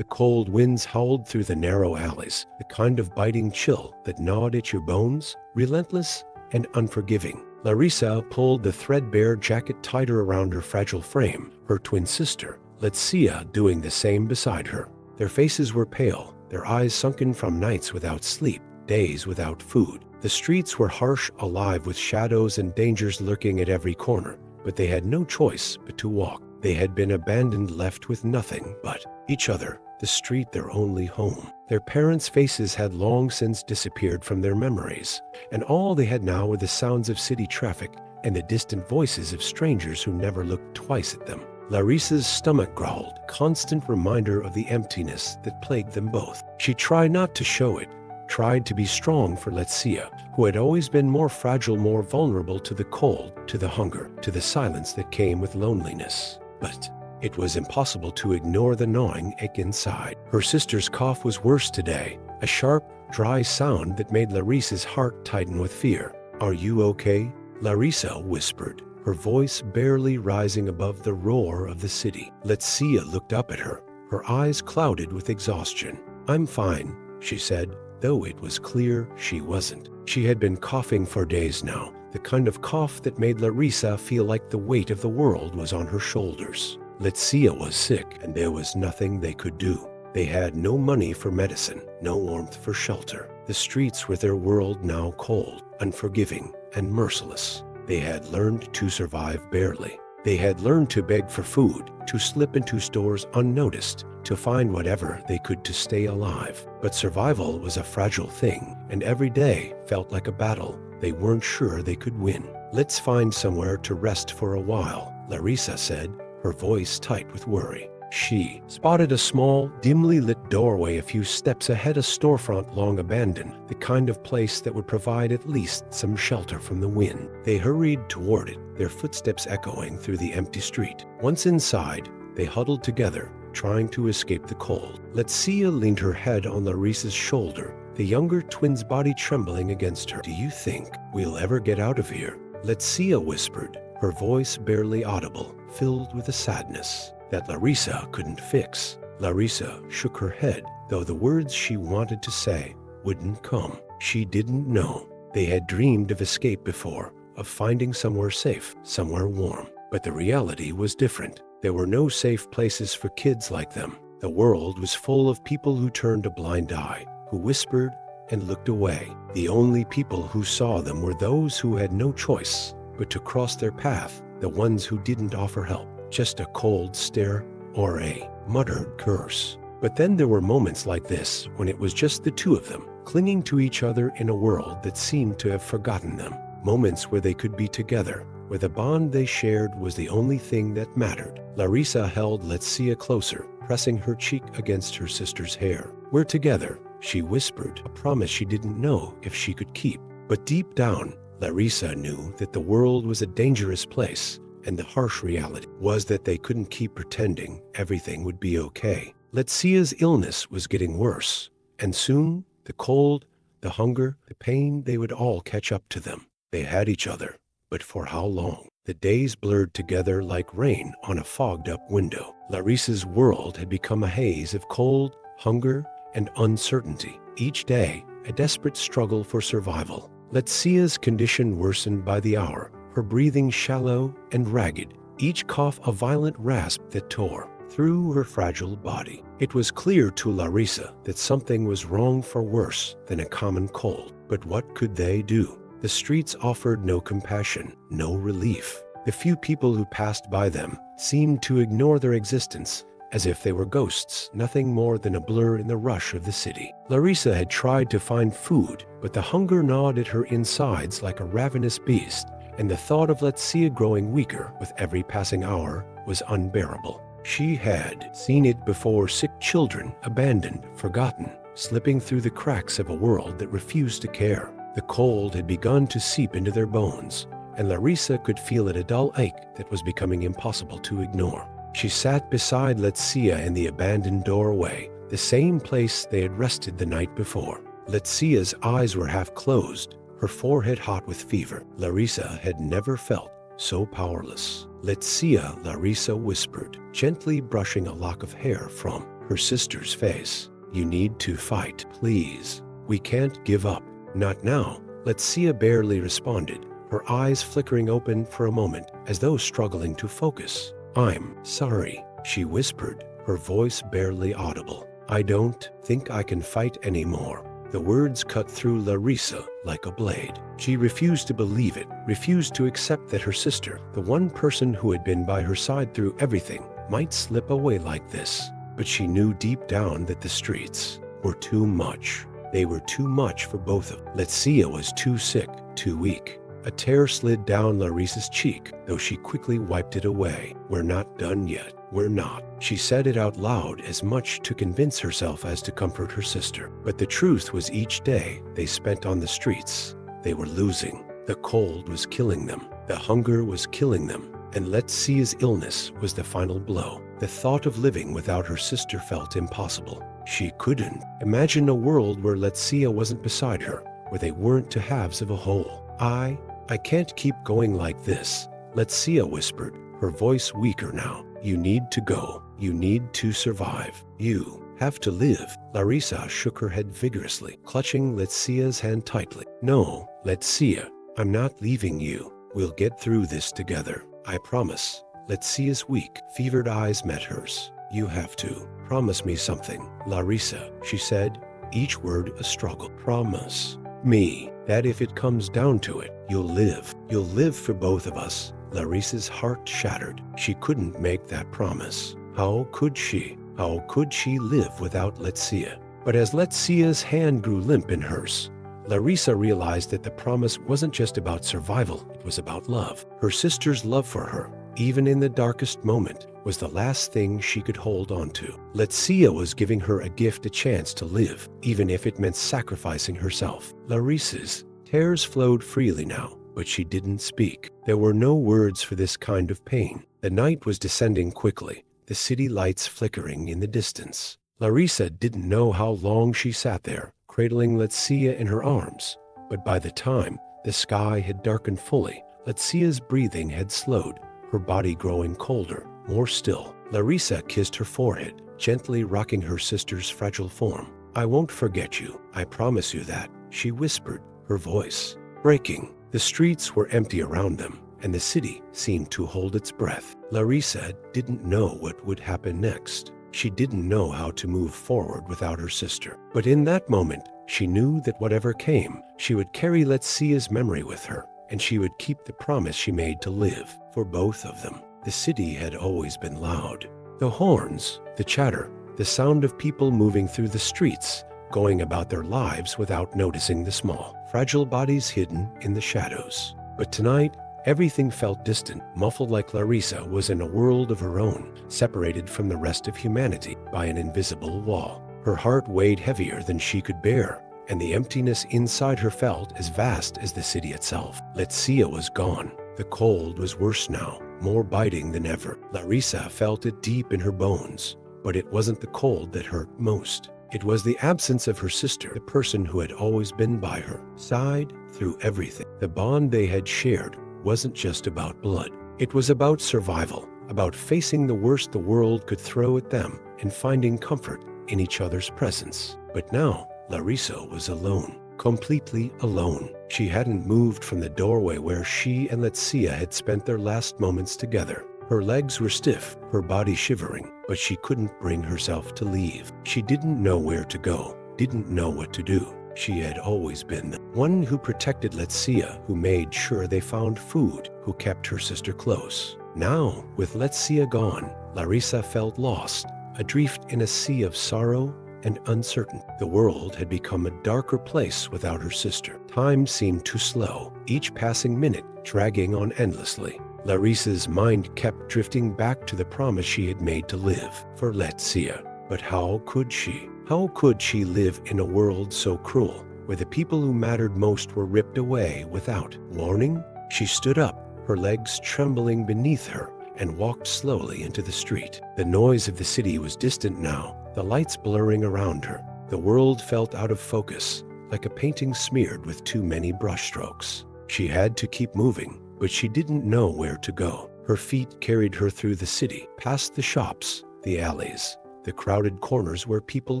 The cold winds howled through the narrow alleys, the kind of biting chill that gnawed at your bones, relentless and unforgiving. Larissa pulled the threadbare jacket tighter around her fragile frame, her twin sister, Letícia, doing the same beside her. Their faces were pale, their eyes sunken from nights without sleep, days without food. The streets were harsh, alive with shadows and dangers lurking at every corner, but they had no choice but to walk. They had been abandoned, left with nothing but each other, the street their only home. Their parents' faces had long since disappeared from their memories, and all they had now were the sounds of city traffic and the distant voices of strangers who never looked twice at them. Larissa's stomach growled, constant reminder of the emptiness that plagued them both. She tried not to show it, tried to be strong for Letícia, who had always been more fragile, more vulnerable to the cold, to the hunger, to the silence that came with loneliness. But it was impossible to ignore the gnawing ache inside. Her sister's cough was worse today, a sharp, dry sound that made Larissa's heart tighten with fear. "Are you okay?" Larissa whispered, her voice barely rising above the roar of the city. Letícia looked up at her, her eyes clouded with exhaustion. "I'm fine," she said, though it was clear she wasn't. She had been coughing for days now, the kind of cough that made Larissa feel like the weight of the world was on her shoulders. Letícia was sick, and there was nothing they could do. They had no money for medicine, no warmth for shelter. The streets were their world, now cold, unforgiving, and merciless. They had learned to survive barely. They had learned to beg for food, to slip into stores unnoticed, to find whatever they could to stay alive. But survival was a fragile thing, and every day felt like a battle they weren't sure they could win. "Let's find somewhere to rest for a while," Larissa said, her voice tight with worry. She spotted a small, dimly lit doorway a few steps ahead, a storefront long abandoned, the kind of place that would provide at least some shelter from the wind. They hurried toward it, their footsteps echoing through the empty street. Once inside, they huddled together, trying to escape the cold. Letícia leaned her head on Larissa's shoulder, the younger twin's body trembling against her. "Do you think we'll ever get out of here?" Letícia whispered, her voice barely audible, filled with a sadness that Larissa couldn't fix. Larissa shook her head, though the words she wanted to say wouldn't come. She didn't know. They had dreamed of escape before, of finding somewhere safe, somewhere warm. But the reality was different. There were no safe places for kids like them. The world was full of people who turned a blind eye, who whispered and looked away. The only people who saw them were those who had no choice but to cross their path, the ones who didn't offer help. Just a cold stare or a muttered curse. But then there were moments like this when it was just the two of them, clinging to each other in a world that seemed to have forgotten them. Moments where they could be together, where the bond they shared was the only thing that mattered. Larissa held Letícia closer, pressing her cheek against her sister's hair. "We're together," she whispered, a promise she didn't know if she could keep. But deep down, Larissa knew that the world was a dangerous place, and the harsh reality was that they couldn't keep pretending everything would be okay. Letícia's illness was getting worse, and soon the cold, the hunger, the pain, they would all catch up to them. They had each other, but for how long? The days blurred together like rain on a fogged-up window. Larissa's world had become a haze of cold, hunger, and uncertainty. Each day, a desperate struggle for survival. Letícia's condition worsened by the hour, her breathing shallow and ragged, each cough a violent rasp that tore through her fragile body. It was clear to Larissa that something was wrong, for worse than a common cold. But what could they do? The streets offered no compassion, no relief. The few people who passed by them seemed to ignore their existence, as if they were ghosts, nothing more than a blur in the rush of the city. Larissa had tried to find food, but the hunger gnawed at her insides like a ravenous beast, and the thought of Letícia growing weaker with every passing hour was unbearable. She had seen it before: sick children, abandoned, forgotten, slipping through the cracks of a world that refused to care. The cold had begun to seep into their bones, and Larissa could feel it, a dull ache that was becoming impossible to ignore. She sat beside Letícia in the abandoned doorway, the same place they had rested the night before. Leticia's eyes were half closed, her forehead hot with fever. Larissa had never felt so powerless. "Letícia," Larissa whispered, gently brushing a lock of hair from her sister's face. "You need to fight, please. We can't give up. Not now." Letícia barely responded, her eyes flickering open for a moment as though struggling to focus. "I'm sorry," she whispered, her voice barely audible. "I don't think I can fight anymore." The words cut through Larissa like a blade. She refused to believe it, refused to accept that her sister, the one person who had been by her side through everything, might slip away like this. But she knew deep down that the streets were too much. They were too much for both of them. Letícia was too sick, too weak. A tear slid down Larissa's cheek, though she quickly wiped it away. "We're not done yet. We're not." She said it out loud, as much to convince herself as to comfort her sister. But the truth was, each day they spent on the streets, they were losing. The cold was killing them. The hunger was killing them. And Letícia's illness was the final blow. The thought of living without her sister felt impossible. She couldn't imagine a world where Letícia wasn't beside her, where they weren't two halves of a whole. I can't keep going like this," Letícia whispered, her voice weaker now. "You need to go. You need to survive. You have to live." Larissa shook her head vigorously, clutching Letícia's hand tightly. "No, Letícia, I'm not leaving you. We'll get through this together. I promise." Letícia's weak, fevered eyes met hers. "You have to promise me something, Larissa," she said, each word a struggle. "Promise me that if it comes down to it, you'll live. You'll live for both of us." Larissa's heart shattered. She couldn't make that promise. How could she? How could she live without Letícia? But as Letícia's hand grew limp in hers, Larissa realized that the promise wasn't just about survival, it was about love. Her sister's love for her, even in the darkest moment, was the last thing she could hold on to. Letícia was giving her a gift, a chance to live, even if it meant sacrificing herself. Larissa's tears flowed freely now, but she didn't speak. There were no words for this kind of pain. The night was descending quickly, the city lights flickering in the distance. Larissa didn't know how long she sat there, cradling Letícia in her arms, but by the time the sky had darkened fully, Letícia's breathing had slowed, her body growing colder, more still. Larissa kissed her forehead, gently rocking her sister's fragile form. "I won't forget you, I promise you that," she whispered, her voice breaking. The streets were empty around them, and the city seemed to hold its breath. Larissa didn't know what would happen next. She didn't know how to move forward without her sister. But in that moment, she knew that whatever came, she would carry Letícia's memory with her, and she would keep the promise she made to live for both of them. The city had always been loud. The horns, the chatter, the sound of people moving through the streets, going about their lives without noticing the small, fragile bodies hidden in the shadows. But tonight, everything felt distant, muffled, like Larissa was in a world of her own, separated from the rest of humanity by an invisible wall. Her heart weighed heavier than she could bear, and the emptiness inside her felt as vast as the city itself. Letícia was gone. The cold was worse now, more biting than ever. Larissa felt it deep in her bones, but it wasn't the cold that hurt most. It was the absence of her sister, the person who had always been by her side through everything. The bond they had shared wasn't just about blood. It was about survival, about facing the worst the world could throw at them and finding comfort in each other's presence. But now, Larissa was alone, completely alone. She hadn't moved from the doorway where she and Letícia had spent their last moments together. Her legs were stiff, her body shivering, but she couldn't bring herself to leave. She didn't know where to go, didn't know what to do. She had always been the one who protected Letícia, who made sure they found food, who kept her sister close. Now, with Letícia gone, Larissa felt lost, adrift in a sea of sorrow and uncertainty. The world had become a darker place without her sister. Time seemed too slow, each passing minute dragging on endlessly. Larissa's mind kept drifting back to the promise she had made to live for Letícia. But how could she? How could she live in a world so cruel, where the people who mattered most were ripped away without warning? She stood up, her legs trembling beneath her, and walked slowly into the street. The noise of the city was distant now, the lights blurring around her. The world felt out of focus, like a painting smeared with too many brushstrokes. She had to keep moving, but she didn't know where to go. Her feet carried her through the city, past the shops, the alleys, the crowded corners where people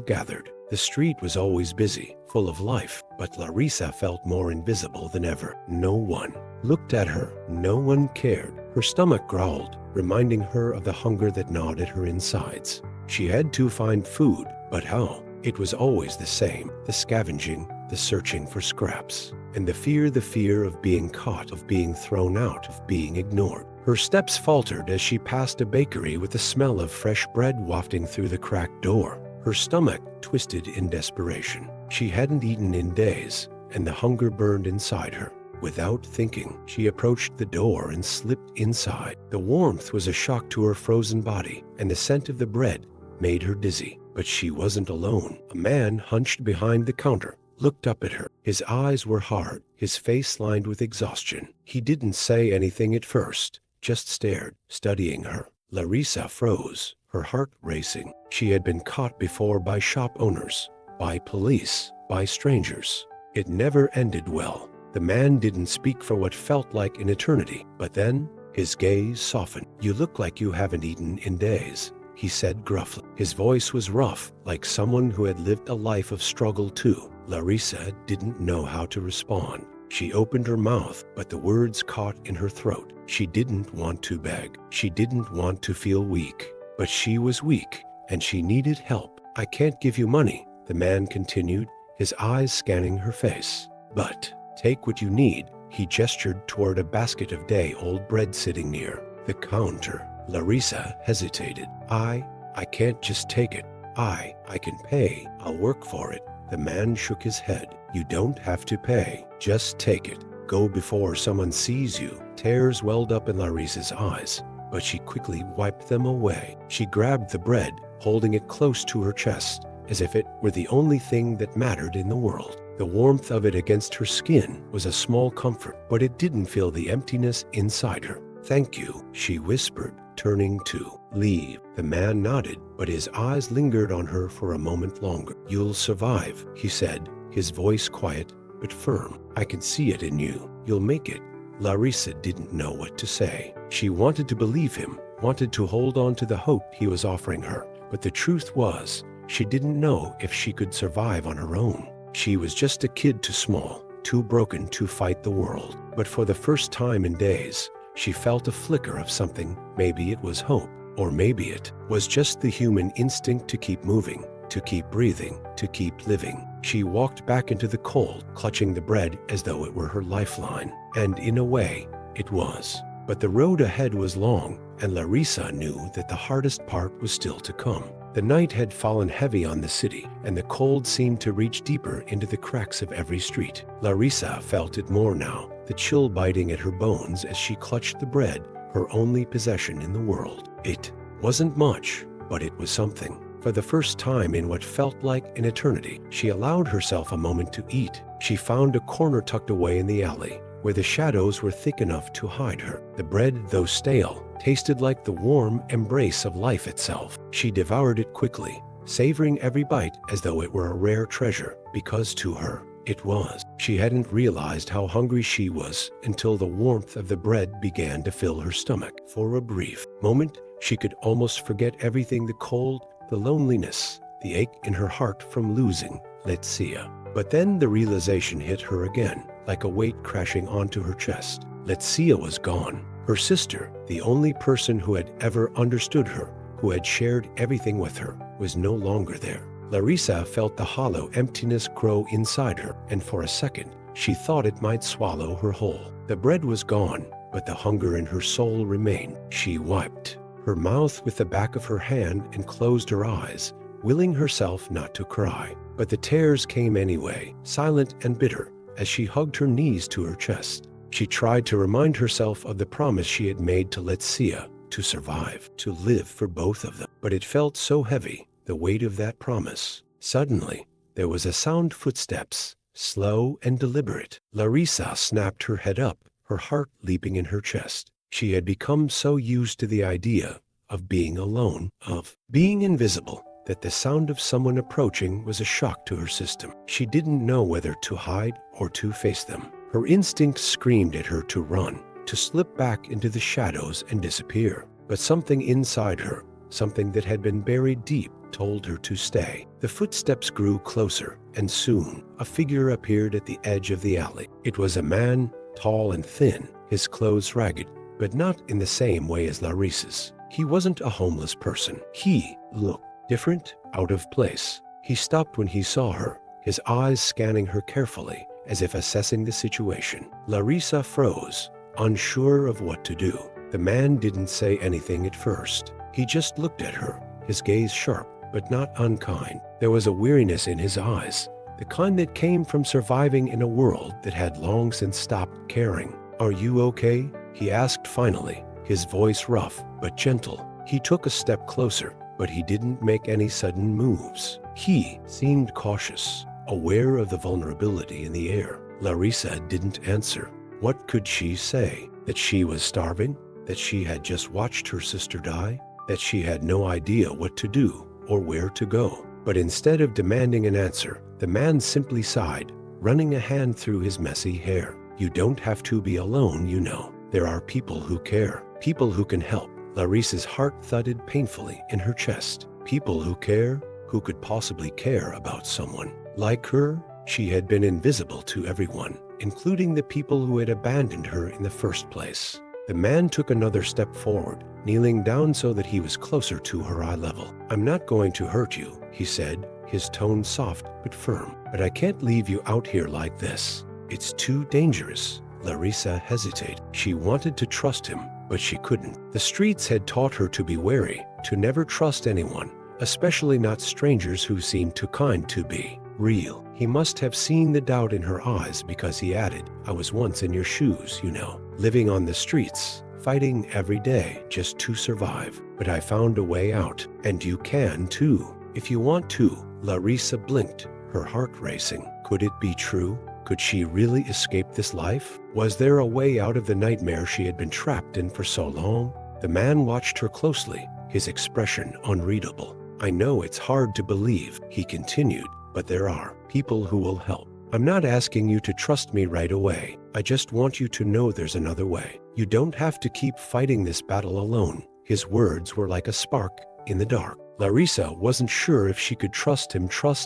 gathered. The street was always busy, full of life, but Larissa felt more invisible than ever. No one looked at her. No one cared. Her stomach growled, reminding her of the hunger that gnawed at her insides. She had to find food, but how? It was always the same: the scavenging, the searching for scraps, and the fear of being caught, of being thrown out, of being ignored. Her steps faltered as she passed a bakery with the smell of fresh bread wafting through the cracked door. Her stomach twisted in desperation. She hadn't eaten in days, and the hunger burned inside her. Without thinking, she approached the door and slipped inside. The warmth was a shock to her frozen body, and the scent of the bread made her dizzy. But she wasn't alone. A man hunched behind the counter looked up at her. His eyes were hard, his face lined with exhaustion. He didn't say anything at first, just stared, studying her. Larissa froze, her heart racing. She had been caught before by shop owners, by police, by strangers. It never ended well. The man didn't speak for what felt like an eternity, but then his gaze softened. "You look like you haven't eaten in days," he said gruffly. His voice was rough, like someone who had lived a life of struggle too. Larissa didn't know how to respond. She opened her mouth, but the words caught in her throat. She didn't want to beg. She didn't want to feel weak. But she was weak, and she needed help. "I can't give you money," the man continued, his eyes scanning her face. "But take what you need." He gestured toward a basket of day-old bread sitting near the counter. Larissa hesitated. I can't just take it. I can pay. I'll work for it." The man shook his head. "You don't have to pay. Just take it. Go before someone sees you." Tears welled up in Larissa's eyes, but she quickly wiped them away. She grabbed the bread, holding it close to her chest, as if it were the only thing that mattered in the world. The warmth of it against her skin was a small comfort, but it didn't fill the emptiness inside her. "Thank you," she whispered, turning to leave. The man nodded, but his eyes lingered on her for a moment longer. "You'll survive," he said, his voice quiet but firm. "I can see it in you. You'll make it." Larissa didn't know what to say. She wanted to believe him, wanted to hold on to the hope he was offering her, but the truth was, she didn't know if she could survive on her own. She was just a kid too small, too broken to fight the world. But for the first time in days, she felt a flicker of something. Maybe it was hope, or maybe it was just the human instinct to keep moving, to keep breathing, to keep living. She walked back into the cold, clutching the bread as though it were her lifeline. And in a way, it was. But the road ahead was long, and Larissa knew that the hardest part was still to come. The night had fallen heavy on the city, and the cold seemed to reach deeper into the cracks of every street. Larissa felt it more now, the chill biting at her bones as she clutched the bread, her only possession in the world. It wasn't much, but it was something. For the first time in what felt like an eternity, she allowed herself a moment to eat. She found a corner tucked away in the alley, where the shadows were thick enough to hide her. The bread, though stale, tasted like the warm embrace of life itself. She devoured it quickly, savoring every bite as though it were a rare treasure, because to her, it was. She hadn't realized how hungry she was until the warmth of the bread began to fill her stomach. For a brief moment, she could almost forget everything: the cold, the loneliness, the ache in her heart from losing Letícia. But then the realization hit her again, like a weight crashing onto her chest. Letícia was gone. Her sister, the only person who had ever understood her, who had shared everything with her, was no longer there. Larissa felt the hollow emptiness grow inside her, and for a second, she thought it might swallow her whole. The bread was gone, but the hunger in her soul remained. She wiped her mouth with the back of her hand and closed her eyes, willing herself not to cry. But the tears came anyway, silent and bitter, as she hugged her knees to her chest. She tried to remind herself of the promise she had made to Letícia, to survive, to live for both of them. But it felt so heavy, the weight of that promise. Suddenly, there was a sound: footsteps, slow and deliberate. Larissa snapped her head up, her heart leaping in her chest. She had become so used to the idea of being alone, of being invisible, that the sound of someone approaching was a shock to her system. She didn't know whether to hide or to face them. Her instincts screamed at her to run, to slip back into the shadows and disappear. But something inside her, something that had been buried deep, told her to stay. The footsteps grew closer, and soon a figure appeared at the edge of the alley. It was a man, tall and thin, his clothes ragged, but not in the same way as Larissa's. He wasn't a homeless person. He looked different, out of place. He stopped when he saw her, his eyes scanning her carefully, as if assessing the situation. Larissa froze, unsure of what to do. The man didn't say anything at first. He just looked at her, his gaze sharp, but not unkind. There was a weariness in his eyes, the kind that came from surviving in a world that had long since stopped caring. "Are you okay?" he asked finally, his voice rough but gentle. He took a step closer, but he didn't make any sudden moves. He seemed cautious, aware of the vulnerability in the air. Larissa didn't answer. What could she say? That she was starving? That she had just watched her sister die? That she had no idea what to do or where to go? But instead of demanding an answer, the man simply sighed, running a hand through his messy hair. "You don't have to be alone, you know. There are people who care, people who can help." Larissa's heart thudded painfully in her chest. People who care, who could possibly care about someone like her? She had been invisible to everyone, including the people who had abandoned her in the first place. The man took another step forward, kneeling down so that he was closer to her eye level. "I'm not going to hurt you," he said, his tone soft but firm. "But I can't leave you out here like this. It's too dangerous." Larissa hesitated. She wanted to trust him, but she couldn't. The streets had taught her to be wary, to never trust anyone, especially not strangers who seemed too kind to be real. He must have seen the doubt in her eyes because he added, "I was once in your shoes, you know, living on the streets, fighting every day just to survive. But I found a way out, and you can too, if you want to." Larissa blinked, her heart racing. Could it be true? Could she really escape this life? Was there a way out of the nightmare she had been trapped in for so long? The man watched her closely, his expression unreadable. "I know it's hard to believe," he continued, "but there are people who will help. I'm not asking you to trust me right away. I just want you to know there's another way. You don't have to keep fighting this battle alone." His words were like a spark in the dark. Larissa wasn't sure if she could trust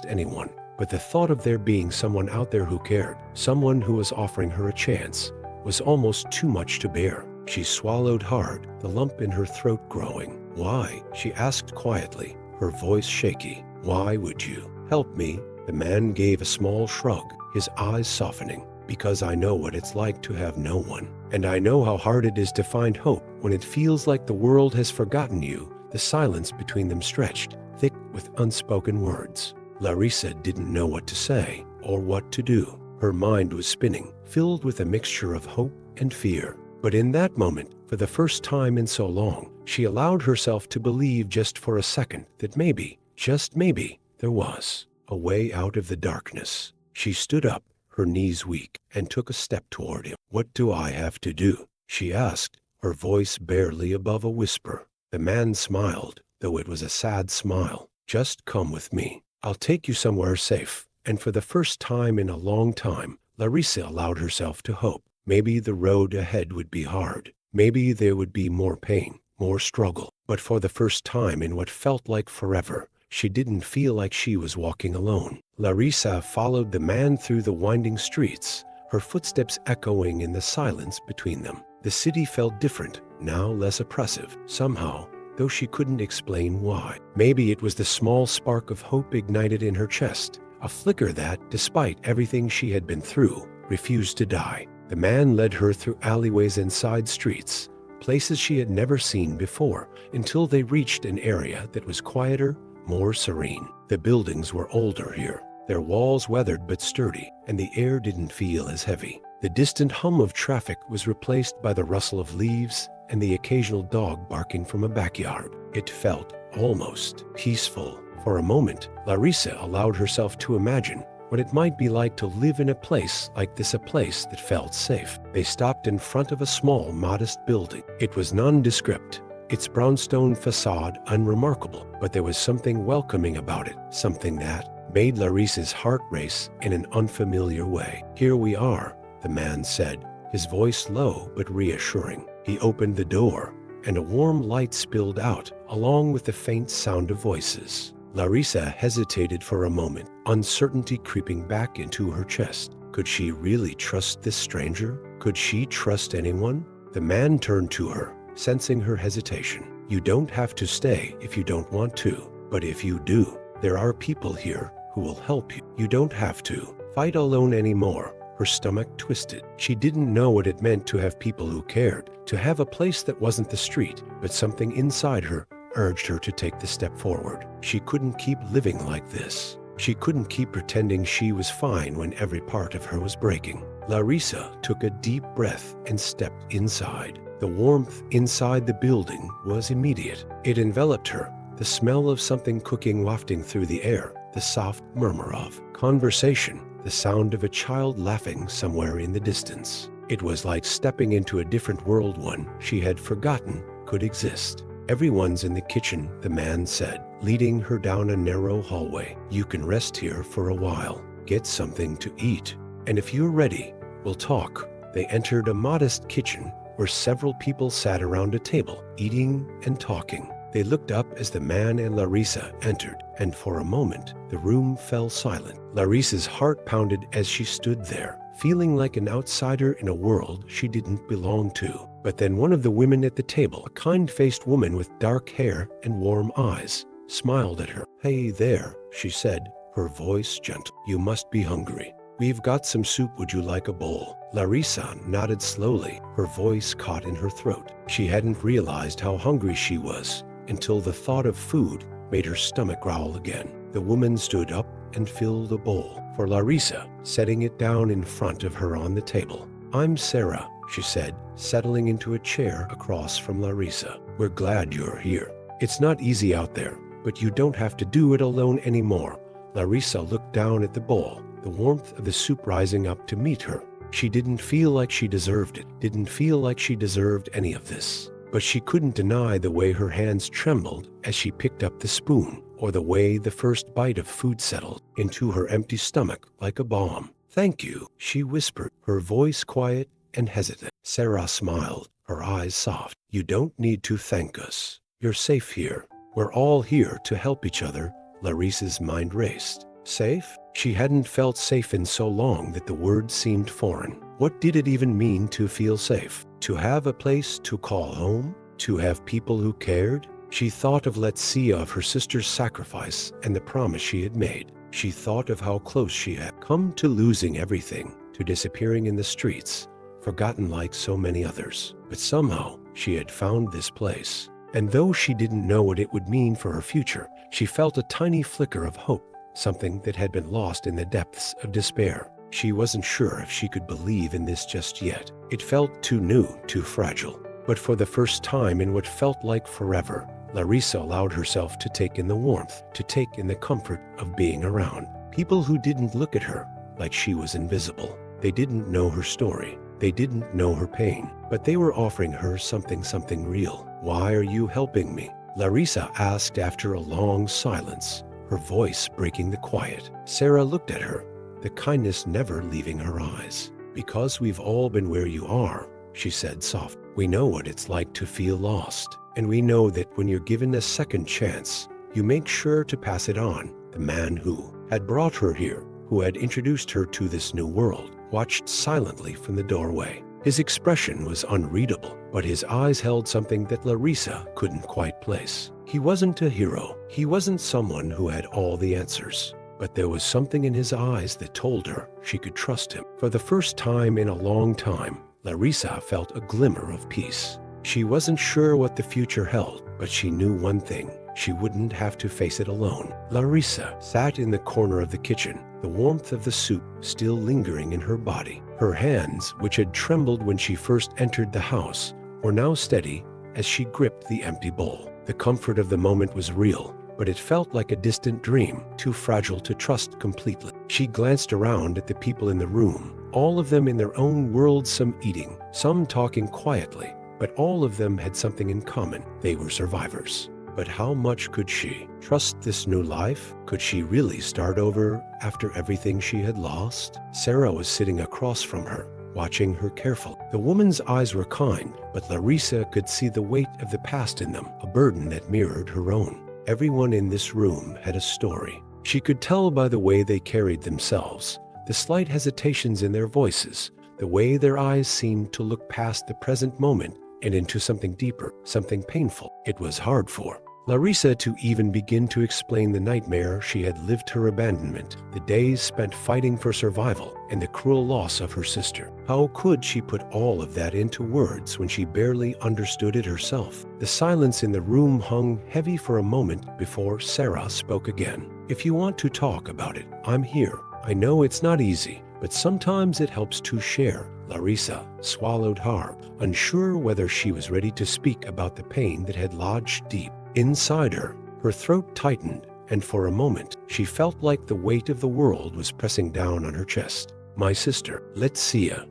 anyone, but the thought of there being someone out there who cared, someone who was offering her a chance, was almost too much to bear. She swallowed hard, the lump in her throat growing. "Why?" she asked quietly, her voice shaky. "Why would you help me?" The man gave a small shrug, his eyes softening. "Because I know what it's like to have no one. And I know how hard it is to find hope when it feels like the world has forgotten you." The silence between them stretched, thick with unspoken words. Larissa didn't know what to say or what to do. Her mind was spinning, filled with a mixture of hope and fear. But in that moment, for the first time in so long, she allowed herself to believe just for a second that maybe, just maybe, there was a way out of the darkness. She stood up, her knees weak, and took a step toward him. "What do I have to do?" she asked, her voice barely above a whisper. The man smiled, though it was a sad smile. "Just come with me. I'll take you somewhere safe." And for the first time in a long time, Larissa allowed herself to hope. Maybe the road ahead would be hard. Maybe there would be more pain, more struggle. But for the first time in what felt like forever, she didn't feel like she was walking alone. Larissa followed the man through the winding streets, her footsteps echoing in the silence between them. The city felt different, now less oppressive, somehow, though she couldn't explain why. Maybe it was the small spark of hope ignited in her chest, a flicker that, despite everything she had been through, refused to die. The man led her through alleyways and side streets, places she had never seen before, until they reached an area that was quieter, more serene. The buildings were older here, their walls weathered but sturdy, and the air didn't feel as heavy. The distant hum of traffic was replaced by the rustle of leaves and the occasional dog barking from a backyard. It felt almost peaceful. For a moment, Larissa allowed herself to imagine what it might be like to live in a place like this, a place that felt safe. They stopped in front of a small, modest building. It was nondescript, its brownstone facade unremarkable, but there was something welcoming about it, something that made Larissa's heart race in an unfamiliar way. "Here we are," the man said, his voice low but reassuring. He opened the door, and a warm light spilled out, along with the faint sound of voices. Larissa hesitated for a moment, uncertainty creeping back into her chest. Could she really trust this stranger? Could she trust anyone? The man turned to her, sensing her hesitation. You don't have to stay if you don't want to, but if you do, there are people here who will help you. You don't have to fight alone anymore. Her stomach twisted. She didn't know what it meant to have people who cared, to have a place that wasn't the street, but something inside her urged her to take the step forward. She couldn't keep living like this. She couldn't keep pretending she was fine when every part of her was breaking. Larissa took a deep breath and stepped inside. The warmth inside the building was immediate. It enveloped her, the smell of something cooking wafting through the air, the soft murmur of conversation, the sound of a child laughing somewhere in the distance. It was like stepping into a different world, one she had forgotten could exist. Everyone's in the kitchen, the man said, leading her down a narrow hallway. You can rest here for a while, get something to eat, and if you're ready, we'll talk. They entered a modest kitchen where several people sat around a table, eating and talking. They looked up as the man and Larissa entered, and for a moment, the room fell silent. Larissa's heart pounded as she stood there, feeling like an outsider in a world she didn't belong to. But then one of the women at the table, a kind-faced woman with dark hair and warm eyes, smiled at her. Hey there, she said, her voice gentle. You must be hungry. We've got some soup. Would you like a bowl? Larissa nodded slowly, her voice caught in her throat. She hadn't realized how hungry she was until the thought of food made her stomach growl again. The woman stood up and filled a bowl for Larissa, setting it down in front of her on the table. I'm Sarah, she said, settling into a chair across from Larissa. We're glad you're here. It's not easy out there, but you don't have to do it alone anymore. Larissa looked down at the bowl, the warmth of the soup rising up to meet her. She didn't feel like she deserved it, didn't feel like she deserved any of this. But she couldn't deny the way her hands trembled as she picked up the spoon, or the way the first bite of food settled into her empty stomach like a bomb. Thank you, she whispered, her voice quiet and hesitant. Sarah smiled, her eyes soft. You don't need to thank us. You're safe here. We're all here to help each other. Larissa's mind raced. Safe? She hadn't felt safe in so long that the word seemed foreign. What did it even mean to feel safe? To have a place to call home? To have people who cared? She thought of Letícia, of her sister's sacrifice and the promise she had made. She thought of how close she had come to losing everything, to disappearing in the streets, forgotten like so many others. But somehow she had found this place. And though she didn't know what it would mean for her future, she felt a tiny flicker of hope, something that had been lost in the depths of despair. She wasn't sure if she could believe in this just yet. It felt too new, too fragile. But for the first time in what felt like forever, Larissa allowed herself to take in the warmth, to take in the comfort of being around people who didn't look at her like she was invisible. They didn't know her story. They didn't know her pain, but they were offering her something real. Why are you helping me? Larissa asked after a long silence, her voice breaking the quiet. Sarah looked at her, the kindness never leaving her eyes. Because we've all been where you are, she said softly. We know what it's like to feel lost, and we know that when you're given a second chance, you make sure to pass it on. The man who had brought her here, who had introduced her to this new world, watched silently from the doorway. His expression was unreadable, but his eyes held something that Larissa couldn't quite place. He wasn't a hero. He wasn't someone who had all the answers. But there was something in his eyes that told her she could trust him. For the first time in a long time, Larissa felt a glimmer of peace. She wasn't sure what the future held, but she knew one thing. She wouldn't have to face it alone. Larissa sat in the corner of the kitchen, the warmth of the soup still lingering in her body. Her hands, which had trembled when she first entered the house, were now steady as she gripped the empty bowl. The comfort of the moment was real, but it felt like a distant dream, too fragile to trust completely. She glanced around at the people in the room, all of them in their own world, some eating, some talking quietly, but all of them had something in common. They were survivors. But how much could she trust this new life? Could she really start over after everything she had lost? Sarah was sitting across from her, watching her carefully. The woman's eyes were kind, but Larissa could see the weight of the past in them, a burden that mirrored her own. Everyone in this room had a story. She could tell by the way they carried themselves, the slight hesitations in their voices, the way their eyes seemed to look past the present moment and into something deeper, something painful. It was hard for Larissa to even begin to explain the nightmare she had lived, her abandonment, the days spent fighting for survival, and the cruel loss of her sister. How could she put all of that into words when she barely understood it herself? The silence in the room hung heavy for a moment before Sarah spoke again. "If you want to talk about it, I'm here. I know it's not easy, but sometimes it helps to share." Larissa swallowed hard, unsure whether she was ready to speak about the pain that had lodged deep inside her. Her throat tightened, and for a moment, she felt like the weight of the world was pressing down on her chest. "My sister, Letícia."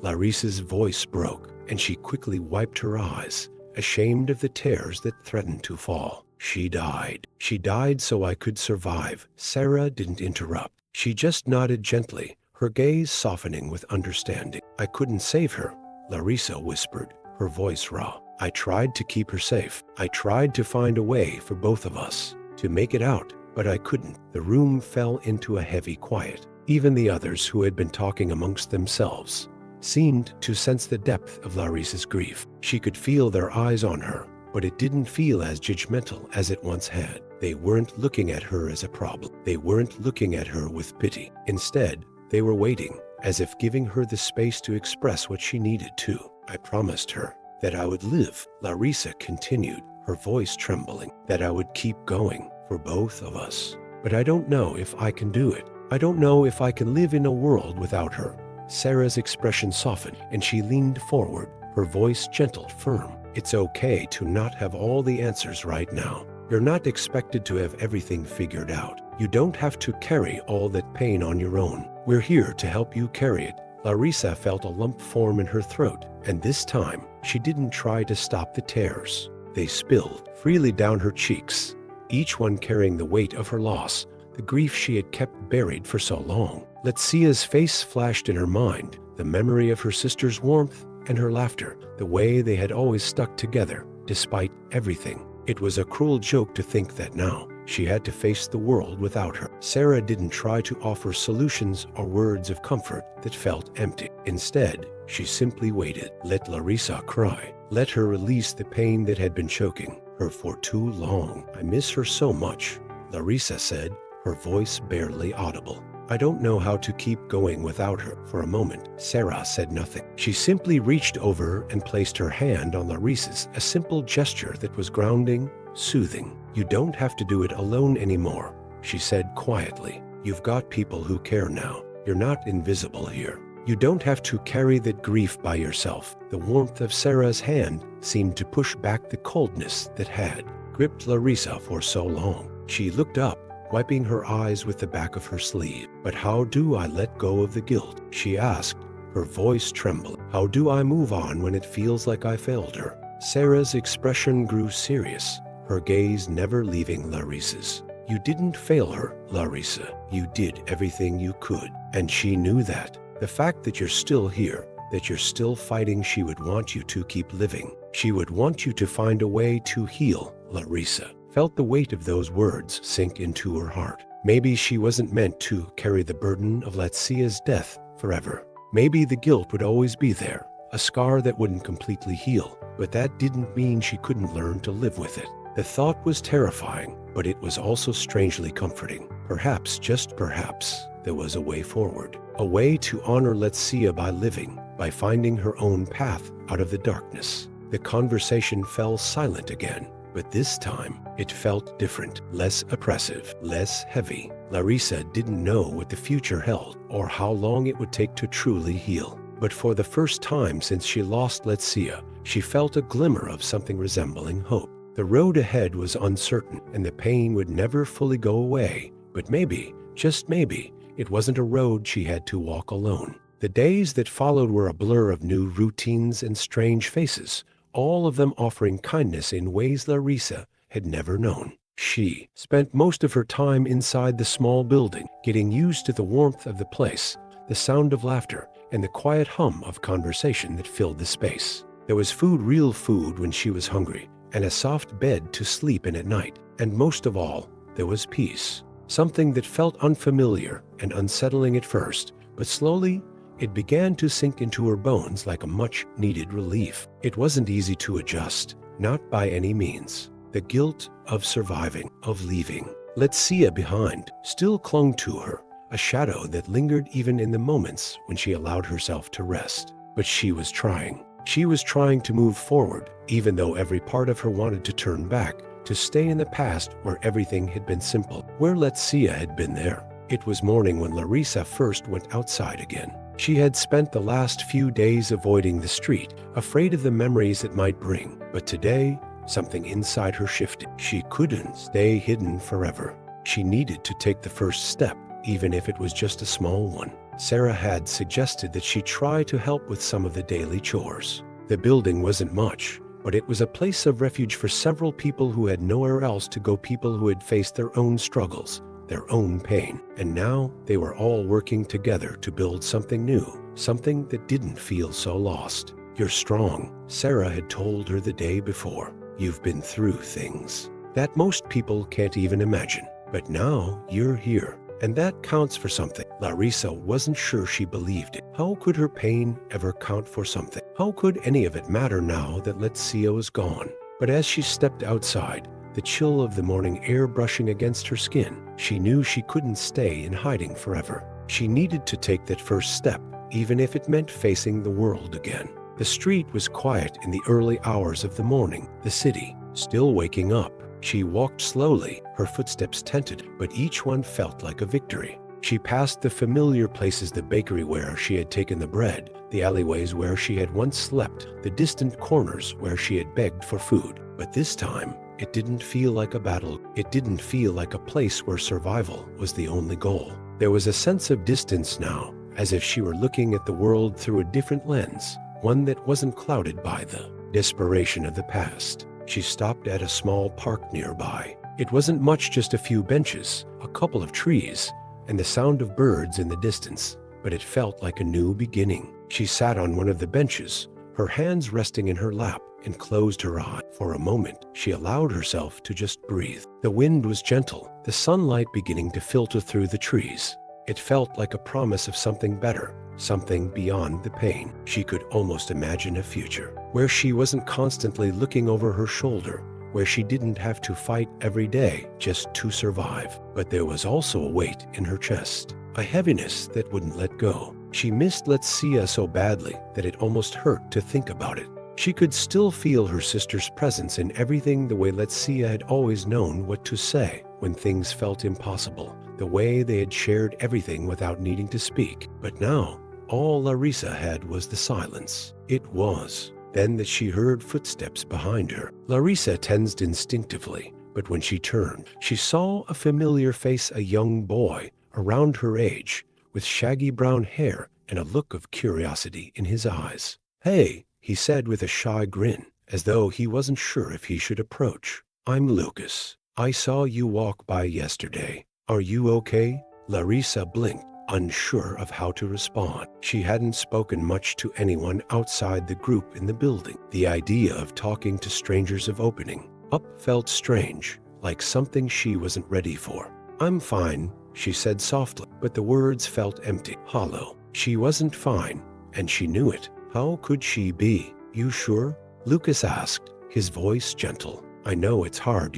Larissa's voice broke, and she quickly wiped her eyes, ashamed of the tears that threatened to fall. "She died. She died so I could survive." Sarah didn't interrupt. She just nodded gently, her gaze softening with understanding. "I couldn't save her," Larissa whispered, her voice raw. "I tried to keep her safe. I tried to find a way for both of us to make it out, but I couldn't." The room fell into a heavy quiet. Even the others, who had been talking amongst themselves, seemed to sense the depth of Larissa's grief. She could feel their eyes on her, but it didn't feel as judgmental as it once had. They weren't looking at her as a problem. They weren't looking at her with pity. Instead, they were waiting, as if giving her the space to express what she needed to. "I promised her that I would live," Larissa continued, her voice trembling, "that I would keep going for both of us. But I don't know if I can do it. I don't know if I can live in a world without her." Sarah's expression softened, and she leaned forward, her voice gentle, firm. "It's okay to not have all the answers right now. You're not expected to have everything figured out. You don't have to carry all that pain on your own. We're here to help you carry it." Larissa felt a lump form in her throat, and this time, she didn't try to stop the tears. They spilled freely down her cheeks, each one carrying the weight of her loss, the grief she had kept buried for so long. Letícia's face flashed in her mind, the memory of her sister's warmth and her laughter, the way they had always stuck together, despite everything. It was a cruel joke to think that now she had to face the world without her. Sarah didn't try to offer solutions or words of comfort that felt empty. Instead, she simply waited. Let Larissa cry. Let her release the pain that had been choking her for too long. "I miss her so much," Larissa said, her voice barely audible. "I don't know how to keep going without her." For a moment, Sarah said nothing. She simply reached over and placed her hand on Larissa's, a simple gesture that was grounding, soothing. "You don't have to do it alone anymore," she said quietly. "You've got people who care now. You're not invisible here. You don't have to carry that grief by yourself." The warmth of Sarah's hand seemed to push back the coldness that had gripped Larissa for so long. She looked up, wiping her eyes with the back of her sleeve. "But how do I let go of the guilt?" she asked, her voice trembling. "How do I move on when it feels like I failed her?" Sarah's expression grew serious, her gaze never leaving Larissa's. "You didn't fail her, Larissa. You did everything you could, and she knew that. The fact that you're still here, that you're still fighting, she would want you to keep living. She would want you to find a way to heal." Larissa felt the weight of those words sink into her heart. Maybe she wasn't meant to carry the burden of Letícia's death forever. Maybe the guilt would always be there, a scar that wouldn't completely heal, but that didn't mean she couldn't learn to live with it. The thought was terrifying, but it was also strangely comforting. Perhaps, just perhaps, there was a way forward. A way to honor Letícia by living, by finding her own path out of the darkness. The conversation fell silent again, but this time it felt different, less oppressive, less heavy. Larissa didn't know what the future held or how long it would take to truly heal. But for the first time since she lost Letícia, she felt a glimmer of something resembling hope. The road ahead was uncertain, and the pain would never fully go away. But maybe, just maybe, it wasn't a road she had to walk alone. The days that followed were a blur of new routines and strange faces, all of them offering kindness in ways Larissa had never known. She spent most of her time inside the small building, getting used to the warmth of the place, the sound of laughter, and the quiet hum of conversation that filled the space. There was food, real food when she was hungry, and a soft bed to sleep in at night. And most of all, there was peace. Something that felt unfamiliar and unsettling at first, but slowly it began to sink into her bones like a much-needed relief. It wasn't easy to adjust, not by any means. The guilt of surviving, of leaving Letícia behind, still clung to her, a shadow that lingered even in the moments when she allowed herself to rest. But she was trying. She was trying to move forward, even though every part of her wanted to turn back, to stay in the past where everything had been simple, where Letícia had been there. It was morning when Larissa first went outside again. She had spent the last few days avoiding the street, afraid of the memories it might bring. But today, something inside her shifted. She couldn't stay hidden forever. She needed to take the first step, even if it was just a small one. Sarah had suggested that she try to help with some of the daily chores. The building wasn't much, but it was a place of refuge for several people who had nowhere else to go, people who had faced their own struggles, their own pain. And now they were all working together to build something new, something that didn't feel so lost. "You're strong," Sarah had told her the day before. "You've been through things that most people can't even imagine. But now you're here, and that counts for something." Larissa wasn't sure she believed it. How could her pain ever count for something? How could any of it matter now that Letícia was gone? But as she stepped outside, the chill of the morning air brushing against her skin, she knew she couldn't stay in hiding forever. She needed to take that first step, even if it meant facing the world again. The street was quiet in the early hours of the morning, the city still waking up. She walked slowly, her footsteps tented, but each one felt like a victory. She passed the familiar places, the bakery where she had taken the bread, the alleyways where she had once slept, the distant corners where she had begged for food. But this time, it didn't feel like a battle. It didn't feel like a place where survival was the only goal. There was a sense of distance now, as if she were looking at the world through a different lens, one that wasn't clouded by the desperation of the past. She stopped at a small park nearby. It wasn't much, just a few benches, a couple of trees, and the sound of birds in the distance, but it felt like a new beginning. She sat on one of the benches, her hands resting in her lap, and closed her eyes. For a moment, she allowed herself to just breathe. The wind was gentle, the sunlight beginning to filter through the trees. It felt like a promise of something better, something beyond the pain. She could almost imagine a future where she wasn't constantly looking over her shoulder, where she didn't have to fight every day just to survive. But there was also a weight in her chest, a heaviness that wouldn't let go. She missed Letícia so badly that it almost hurt to think about it. She could still feel her sister's presence in everything, the way Letícia had always known what to say when things felt impossible, the way they had shared everything without needing to speak. But now, all Larissa had was the silence. It was then that she heard footsteps behind her. Larissa tensed instinctively, but when she turned, she saw a familiar face, a young boy around her age, with shaggy brown hair and a look of curiosity in his eyes. "Hey," he said with a shy grin, as though he wasn't sure if he should approach. "I'm Lucas. I saw you walk by yesterday. Are you okay?" Larissa blinked, unsure of how to respond. She hadn't spoken much to anyone outside the group in the building. The idea of talking to strangers, of opening up, felt strange, like something she wasn't ready for. "I'm fine," she said softly, but the words felt empty, hollow. She wasn't fine, and she knew it. How could she be? "You sure?" Lucas asked, his voice gentle. "I know it's hard,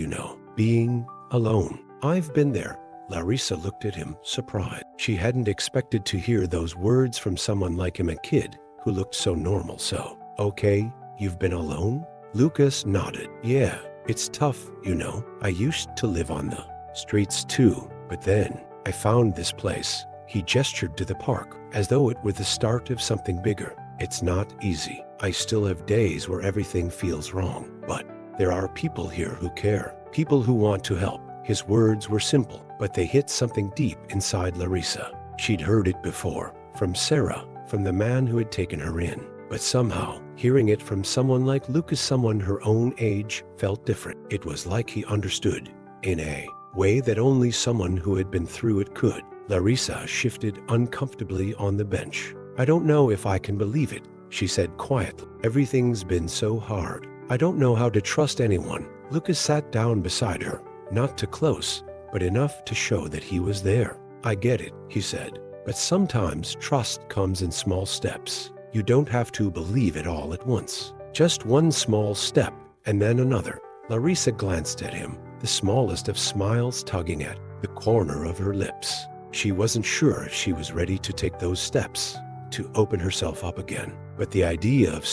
being alone. I've been there." Larissa looked at him, surprised. She hadn't expected to hear those words from someone like him, a kid who looked so normal. "So, okay, you've been alone?" Lucas nodded. "Yeah, it's tough, I used to live on the streets too, but then I found this place." He gestured to the park, as though it were the start of something bigger. "It's not easy. I still have days where everything feels wrong, but there are people here who care, people who want to help." His words were simple, but they hit something deep inside Larissa. She'd heard it before, from Sarah, from the man who had taken her in. But somehow, hearing it from someone like Lucas, someone her own age, felt different. It was like he understood, in a way that only someone who had been through it could. Larissa shifted uncomfortably on the bench. I don't know if I can believe it, she said quietly. Everything's been so hard. I don't know how to trust anyone. Lucas sat down beside her, not too close, but enough to show that he was there. I get it, he said, but sometimes trust comes in small steps. You don't have to believe it all at once. Just one small step, and then another. Larissa glanced at him, the smallest of smiles tugging at the corner of her lips. She wasn't sure if she was ready to take those steps, to open herself up again. But the idea of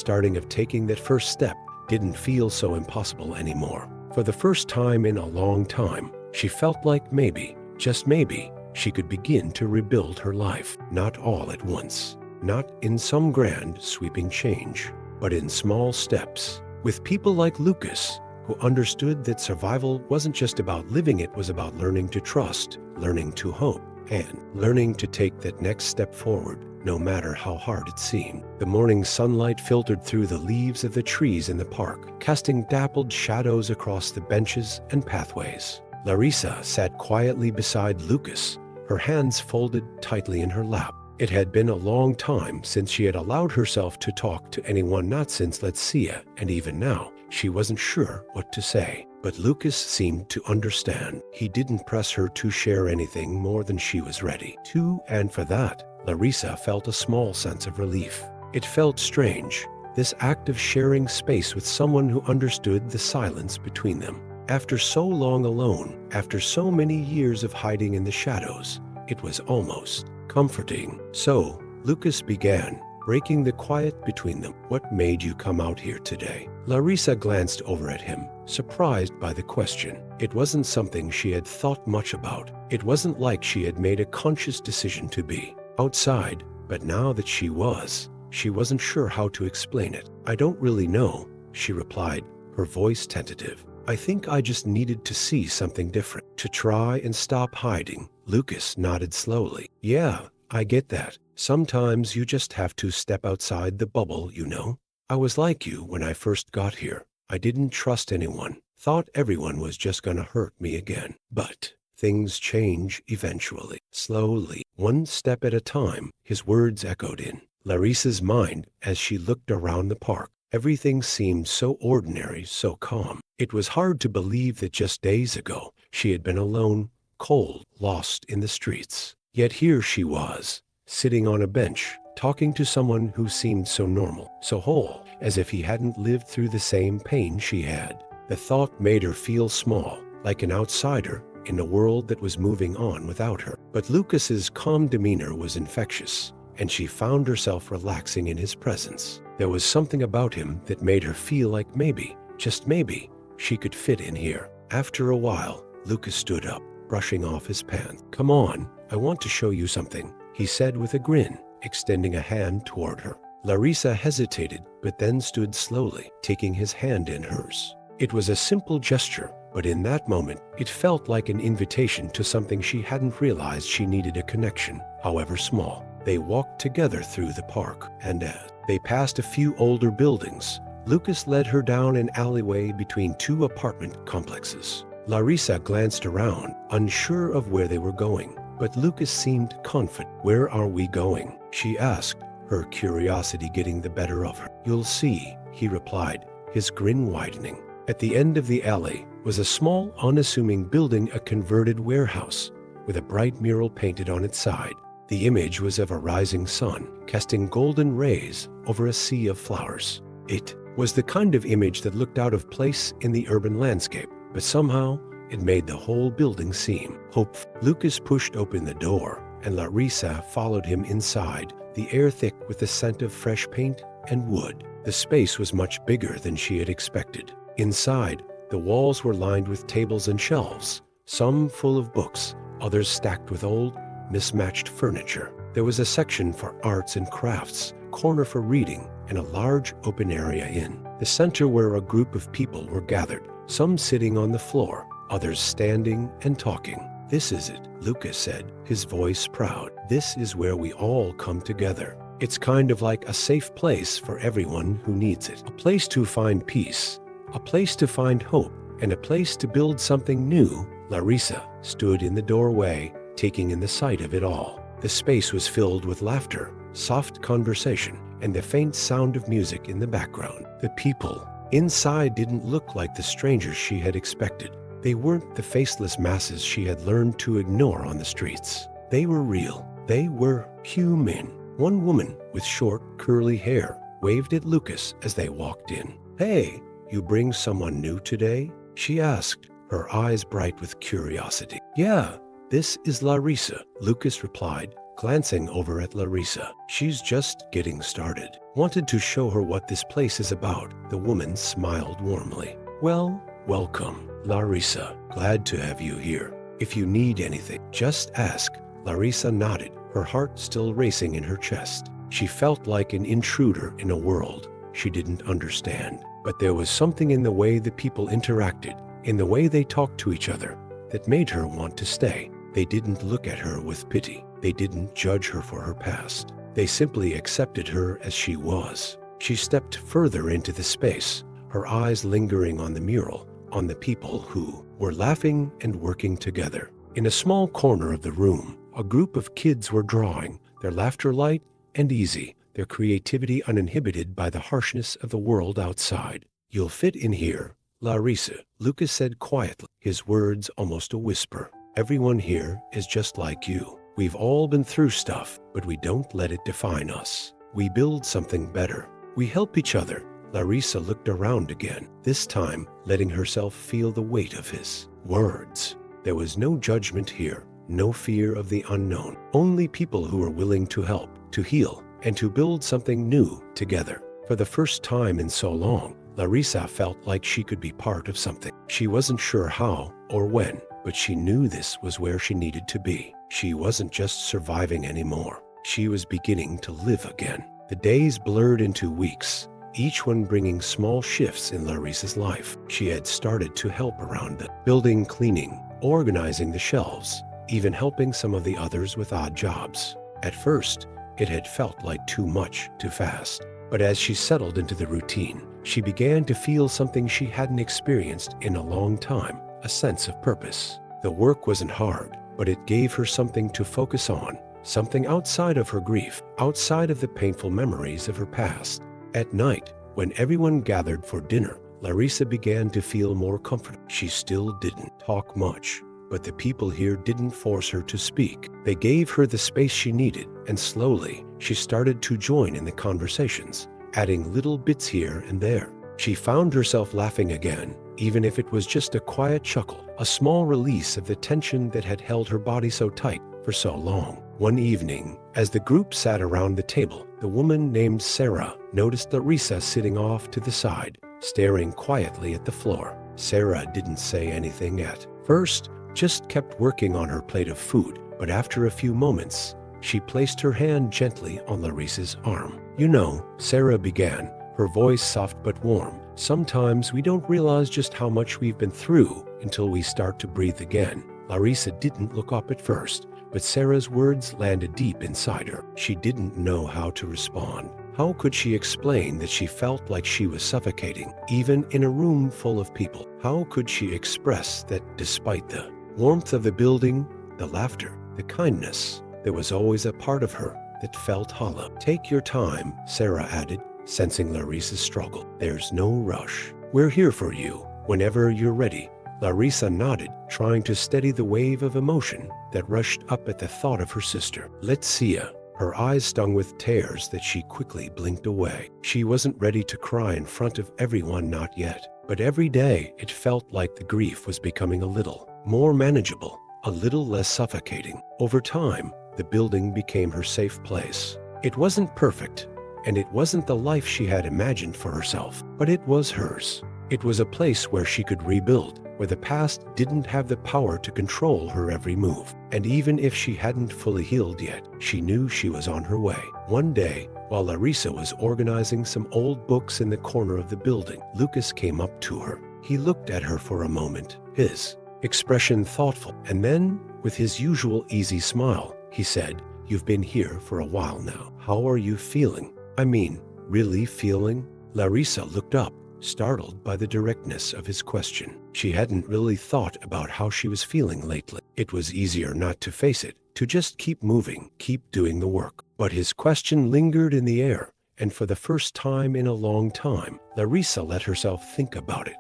taking that first step didn't feel so impossible anymore. For the first time in a long time, she felt like maybe, just maybe, she could begin to rebuild her life. Not all at once, not in some grand, sweeping change, but in small steps, with people like Lucas, who understood that survival wasn't just about living, it was about learning to trust, learning to hope, and learning to take that next step forward, no matter how hard it seemed. The morning sunlight filtered through the leaves of the trees in the park, casting dappled shadows across the benches and pathways. Larissa sat quietly beside Lucas, her hands folded tightly in her lap. It had been a long time since she had allowed herself to talk to anyone, not since Letícia, and even now, she wasn't sure what to say. But Lucas seemed to understand. He didn't press her to share anything more than she was ready to, and for that, Larissa felt a small sense of relief. It felt strange, this act of sharing space with someone who understood the silence between them. After so long alone, after so many years of hiding in the shadows, it was almost comforting. So, Lucas began, breaking the quiet between them. What made you come out here today? Larissa glanced over at him, surprised by the question. It wasn't something she had thought much about. It wasn't like she had made a conscious decision to be outside, but now that she wasn't sure how to explain it. I don't really know, she replied, her voice tentative. I think I just needed to see something different, to try and stop hiding. Lucas nodded slowly. Yeah, I get that. Sometimes you just have to step outside the bubble, you know. I was like you when I first got here. I didn't trust anyone, thought everyone was just gonna hurt me again. But things change eventually, slowly, one step at a time, his words echoed in Larissa's mind as she looked around the park. Everything seemed so ordinary, so calm. It was hard to believe that just days ago, she had been alone, cold, lost in the streets. Yet here she was, sitting on a bench, talking to someone who seemed so normal, so whole, as if he hadn't lived through the same pain she had. The thought made her feel small, like an outsider in a world that was moving on without her. But Lucas's calm demeanor was infectious, and she found herself relaxing in his presence. There was something about him that made her feel like maybe, just maybe, she could fit in here. After a while, Lucas stood up, brushing off his pants. Come on, I want to show you something, he said with a grin, extending a hand toward her. Larissa hesitated, but then stood slowly, taking his hand in hers. It was a simple gesture, but in that moment, it felt like an invitation to something she hadn't realized she needed: a connection, however small. They walked together through the park, and as they passed a few older buildings, Lucas led her down an alleyway between two apartment complexes. Larissa glanced around, unsure of where they were going, but Lucas seemed confident. Where are we going? She asked, her curiosity getting the better of her. You'll see, he replied, his grin widening. At the end of the alley was a small, unassuming building, a converted warehouse, with a bright mural painted on its side. The image was of a rising sun, casting golden rays over a sea of flowers. It was the kind of image that looked out of place in the urban landscape, but somehow it made the whole building seem hopeful. Lucas pushed open the door, and Larissa followed him inside, the air thick with the scent of fresh paint and wood. The space was much bigger than she had expected. Inside, the walls were lined with tables and shelves, some full of books, others stacked with old, mismatched furniture. There was a section for arts and crafts, corner for reading, and a large open area in the center where a group of people were gathered, some sitting on the floor, others standing and talking. This is it, Lucas said, his voice proud. This is where we all come together. It's kind of like a safe place for everyone who needs it. A place to find peace, a place to find hope, and a place to build something new. Larissa stood in the doorway, taking in the sight of it all. The space was filled with laughter, soft conversation, and the faint sound of music in the background. The people inside didn't look like the strangers she had expected. They weren't the faceless masses she had learned to ignore on the streets. They were real. They were human. One woman with short, curly hair waved at Lucas as they walked in. "Hey, you bring someone new today?" she asked, her eyes bright with curiosity. "Yeah, this is Larissa," Lucas replied, glancing over at Larissa. "She's just getting started." Wanted to show her what this place is about. The woman smiled warmly. "Well, welcome, Larissa. Glad to have you here. If you need anything, just ask." Larissa nodded, her heart still racing in her chest. She felt like an intruder in a world she didn't understand. But there was something in the way the people interacted, in the way they talked to each other, that made her want to stay. They didn't look at her with pity. They didn't judge her for her past. They simply accepted her as she was. She stepped further into the space, her eyes lingering on the mural, on the people who were laughing and working together. In a small corner of the room, a group of kids were drawing, their laughter light and easy, their creativity uninhibited by the harshness of the world outside. "You'll fit in here, Larissa," Lucas said quietly, his words almost a whisper. "Everyone here is just like you. We've all been through stuff, but we don't let it define us. We build something better. We help each other." Larissa looked around again, this time letting herself feel the weight of his words. There was no judgment here, no fear of the unknown, only people who were willing to help, to heal, and to build something new together. For the first time in so long, Larissa felt like she could be part of something. She wasn't sure how or when, but she knew this was where she needed to be. She wasn't just surviving anymore. She was beginning to live again. The days blurred into weeks, each one bringing small shifts in Larissa's life. She had started to help around the building, cleaning, organizing the shelves, even helping some of the others with odd jobs. At first, it had felt like too much, too fast. But as she settled into the routine, she began to feel something she hadn't experienced in a long time, a sense of purpose. The work wasn't hard, but it gave her something to focus on, something outside of her grief, outside of the painful memories of her past. At night, when everyone gathered for dinner, Larissa began to feel more comfortable. She still didn't talk much, but the people here didn't force her to speak. They gave her the space she needed, and slowly, she started to join in the conversations, adding little bits here and there. She found herself laughing again, even if it was just a quiet chuckle, a small release of the tension that had held her body so tight for so long. One evening, as the group sat around the table, the woman named Sarah noticed Larissa sitting off to the side, staring quietly at the floor. Sarah didn't say anything at first, just kept working on her plate of food, but after a few moments, she placed her hand gently on Larissa's arm. "You know," Sarah began, her voice soft but warm, "sometimes we don't realize just how much we've been through until we start to breathe again." Larissa didn't look up at first, but Sarah's words landed deep inside her. She didn't know how to respond. How could she explain that she felt like she was suffocating, even in a room full of people? How could she express that despite the warmth of the building, the laughter, the kindness, there was always a part of her that felt hollow? "Take your time," Sarah added, sensing Larissa's struggle. "There's no rush. We're here for you whenever you're ready." Larissa nodded, trying to steady the wave of emotion that rushed up at the thought of her sister. Letícia, her eyes stung with tears that she quickly blinked away. She wasn't ready to cry in front of everyone, not yet. But every day it felt like the grief was becoming a little more manageable, a little less suffocating. Over time, the building became her safe place. It wasn't perfect, and it wasn't the life she had imagined for herself, but it was hers. It was a place where she could rebuild, where the past didn't have the power to control her every move. And even if she hadn't fully healed yet, she knew she was on her way. One day, while Larissa was organizing some old books in the corner of the building, Lucas came up to her. He looked at her for a moment, his expression thoughtful, and then, with his usual easy smile, he said, "You've been here for a while now. How are you feeling? I mean, really feeling?" Larissa looked up, startled by the directness of his question. She hadn't really thought about how she was feeling lately. It was easier not to face it, to just keep moving, keep doing the work. But his question lingered in the air, and for the first time in a long time, Larissa let herself think about it.